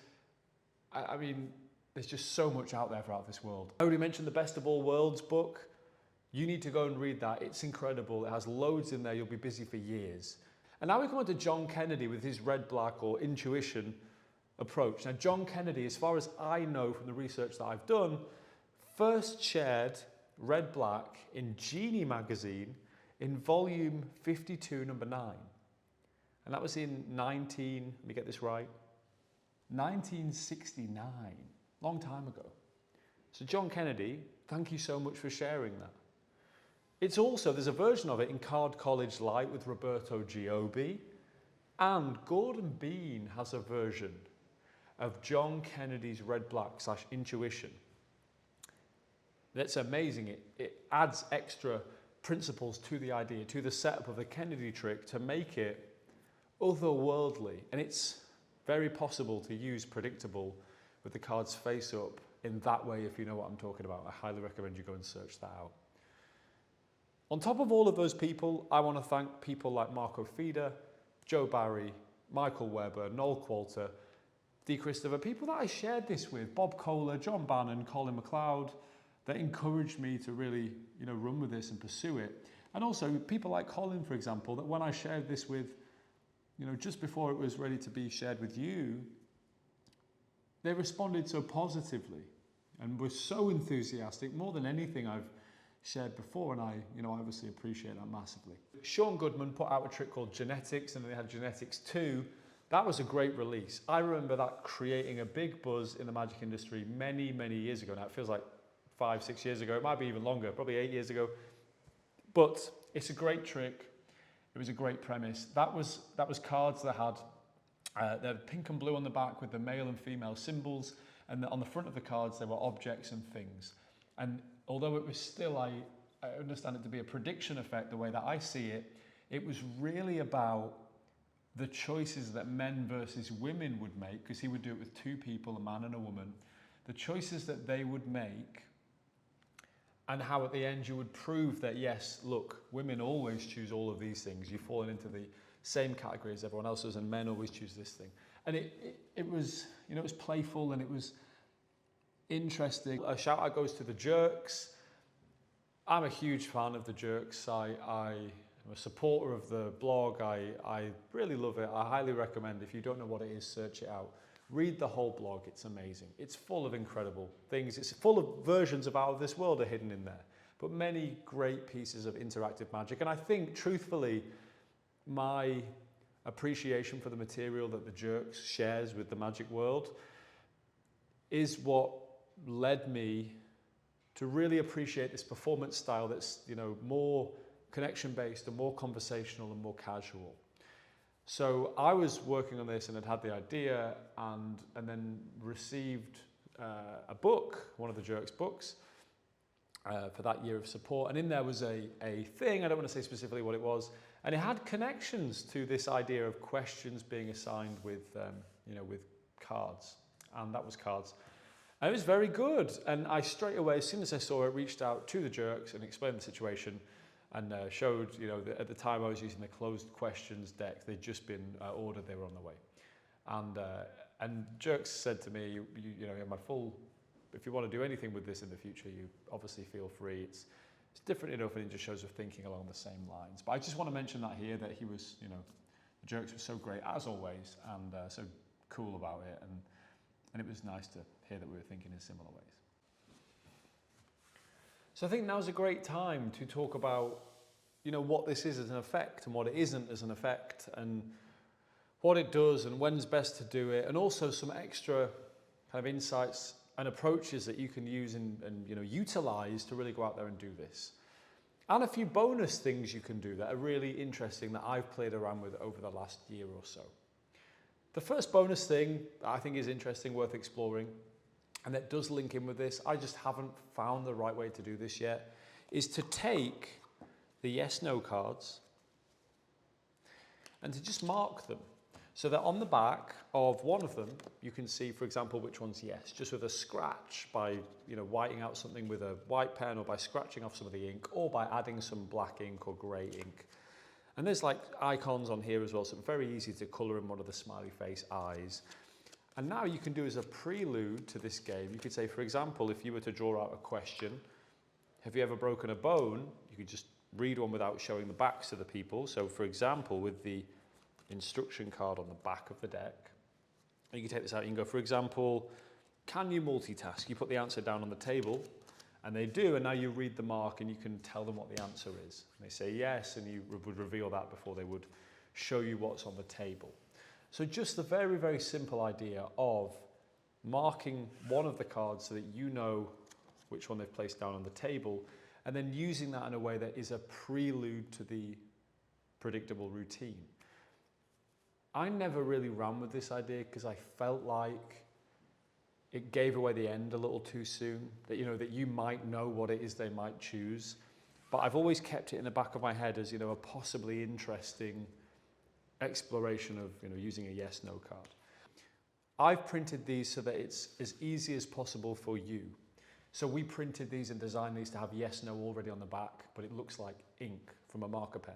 I mean, there's just so much out there for Out of This World. I already mentioned the Best of All Worlds book. You need to go and read that. It's incredible. It has loads in there. You'll be busy for years. And now we come on to John Kennedy with his red-black or intuition approach. Now, John Kennedy, as far as I know from the research that I've done, first shared red-black in Genie magazine in volume 52, number 9. And that was in let me get this right, 1969, long time ago. So John Kennedy, thank you so much for sharing that. It's also, there's a version of it in Card College Light with Roberto Giobbi, and Gordon Bean has a version of John Kennedy's red-black / intuition. That's amazing. It adds extra principles to the idea, to the setup of the Kennedy trick to make it otherworldly. And it's very possible to use PredicTABLE with the cards face up in that way if you know what I'm talking about. I highly recommend you go and search that out. On top of all of those people, I want to thank people like Marco Fida, Joe Barry, Michael Weber, Noel Qualter, D. Christopher, people that I shared this with, Bob Kohler, John Bannon, Colin MacLeod, that encouraged me to really, you know, run with this and pursue it. And also people like Colin, for example, that when I shared this with just before it was ready to be shared with you, they responded so positively and were so enthusiastic, more than anything I've shared before, and I obviously appreciate that massively. Sean Goodman put out a trick called Genetics, and they had Genetics 2. That was a great release. I remember that creating a big buzz in the magic industry many, many years ago. Now it feels like 5, 6 years ago. It might be even longer, probably 8 years ago. But it's a great trick. It was a great premise. That was cards that had they're pink and blue on the back with the male and female symbols, and on the front of the cards there were objects and things. And although it was still, I understand it to be a prediction effect, the way that I see it, it was really about the choices that men versus women would make, because he would do it with two people, a man and a woman, the choices that they would make, and how at the end you would prove that, yes, look, women always choose all of these things. You've fallen into the same category as everyone else does, and men always choose this thing. And it was, it was playful and it was interesting. A shout out goes to the Jerks. I'm a huge fan of the Jerks. I'm a supporter of the blog. I really love it. I highly recommend, if you don't know what it is, search it out. Read the whole blog, it's amazing. It's full of incredible things. It's full of versions of Out of This World are hidden in there, but many great pieces of interactive magic. And I think, truthfully, my appreciation for the material that the Jerks shares with the magic world is what led me to really appreciate this performance style that's, more connection-based and more conversational and more casual. So I was working on this and had the idea and then received a book, one of the Jerks books, for that year of support. And in there was a thing, I don't want to say specifically what it was, and it had connections to this idea of questions being assigned with, with cards. And that was cards. And it was very good. And I straight away, as soon as I saw it, reached out to the Jerks and explained the situation. And showed, that at the time I was using the closed questions deck. They'd just been ordered, they were on the way. And Jerks said to me, you have my full, if you want to do anything with this in the future, you obviously feel free. It's different enough and it just shows we're thinking along the same lines. But I just want to mention that here, that he was, the Jerks was so great as always, and so cool about it. And it was nice to hear that we were thinking in similar ways. So I think now's a great time to talk about, what this is as an effect and what it isn't as an effect, and what it does and when's best to do it, and also some extra kind of insights and approaches that you can use and utilize to really go out there and do this. And a few bonus things you can do that are really interesting that I've played around with over the last year or so. The first bonus thing that I think is interesting, worth exploring, and that does link in with this, I just haven't found the right way to do this yet, is to take the yes/no cards and to just mark them. So that on the back of one of them, you can see, for example, which one's yes, just with a scratch by, whiting out something with a white pen, or by scratching off some of the ink, or by adding some black ink or grey ink. And there's like icons on here as well, so it's very easy to colour in one of the smiley face eyes. And now you can do, as a prelude to this game, you could say, for example, if you were to draw out a question, have you ever broken a bone? You could just read one without showing the backs to the people. So for example, with the instruction card on the back of the deck, you can take this out, you can go, for example, can you multitask? You put the answer down on the table, and they do, and now you read the mark and you can tell them what the answer is. And they say yes, and you would reveal that before they would show you what's on the table. So just the very, very simple idea of marking one of the cards so that you know which one they've placed down on the table, and then using that in a way that is a prelude to the predictable routine. I never really ran with this idea because I felt like it gave away the end a little too soon, that that you might know what it is they might choose. But I've always kept it in the back of my head as a possibly interesting exploration of using a yes/no card. I've printed these so that it's as easy as possible for you. So we printed these and designed these to have yes/no already on the back, but it looks like ink from a marker pen.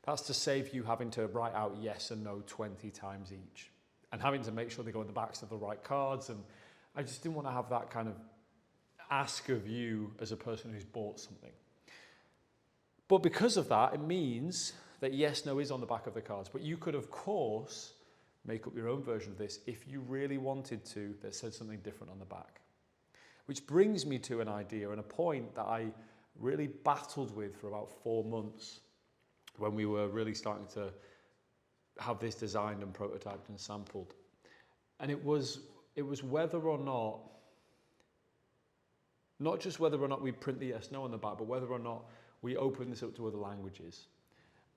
That's to save you having to write out yes and no 20 times each, and having to make sure they go on the backs of the right cards. And I just didn't want to have that kind of ask of you as a person who's bought something. But because of that, it means that yes, no is on the back of the cards. But you could, of course, make up your own version of this if you really wanted to that said something different on the back. Which brings me to an idea and a point that I really battled with for about 4 months when we were really starting to have this designed and prototyped and sampled. And it was whether or not just whether or not we print the yes, no on the back, but whether or not we open this up to other languages.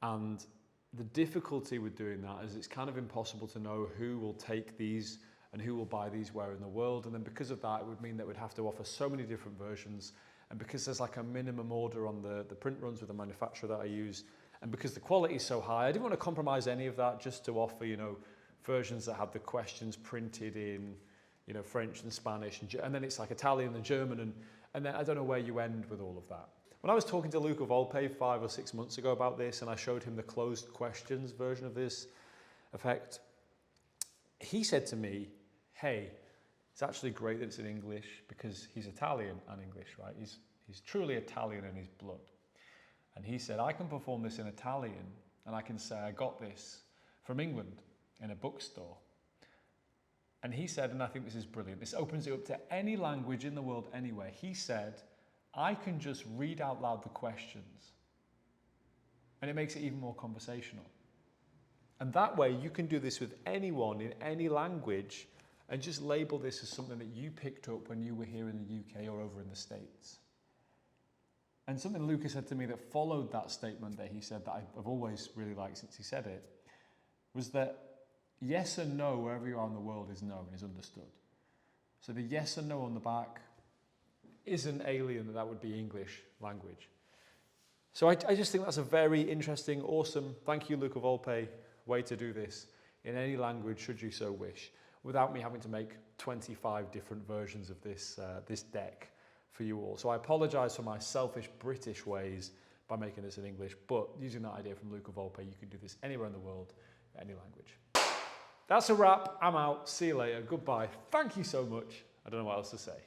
And the difficulty with doing that is it's kind of impossible to know who will take these and who will buy these where in the world. And then because of that, it would mean that we'd have to offer so many different versions. And because there's like a minimum order on the print runs with the manufacturer that I use, and because the quality is so high, I didn't want to compromise any of that just to offer, you know, versions that have the questions printed in, you know, French and Spanish, and then it's like Italian and German, and then I don't know where you end with all of that. When I was talking to Luca Volpe 5 or 6 months ago about this, and I showed him the closed questions version of this effect, he said to me, hey, it's actually great that it's in English because he's Italian and English, right? He's truly Italian in his blood. And he said, I can perform this in Italian, and I can say I got this from England in a bookstore. And he said, and I think this is brilliant, this opens it up to any language in the world anywhere. He said, I can just read out loud the questions, and it makes it even more conversational. And that way you can do this with anyone in any language and just label this as something that you picked up when you were here in the UK or over in the States. And something Luca said to me that followed that statement that he said that I've always really liked since he said it, was that yes and no wherever you are in the world is known, is understood. So the yes and no on the back isn't alien, that would be English language. So I just think that's a very interesting, awesome, thank you Luca Volpe, way to do this in any language should you so wish, without me having to make 25 different versions of this deck for you all. So I apologise for my selfish British ways by making this in English, but using that idea from Luca Volpe, you can do this anywhere in the world, any language. That's a wrap. I'm out. See you later. Goodbye. Thank you so much. I don't know what else to say.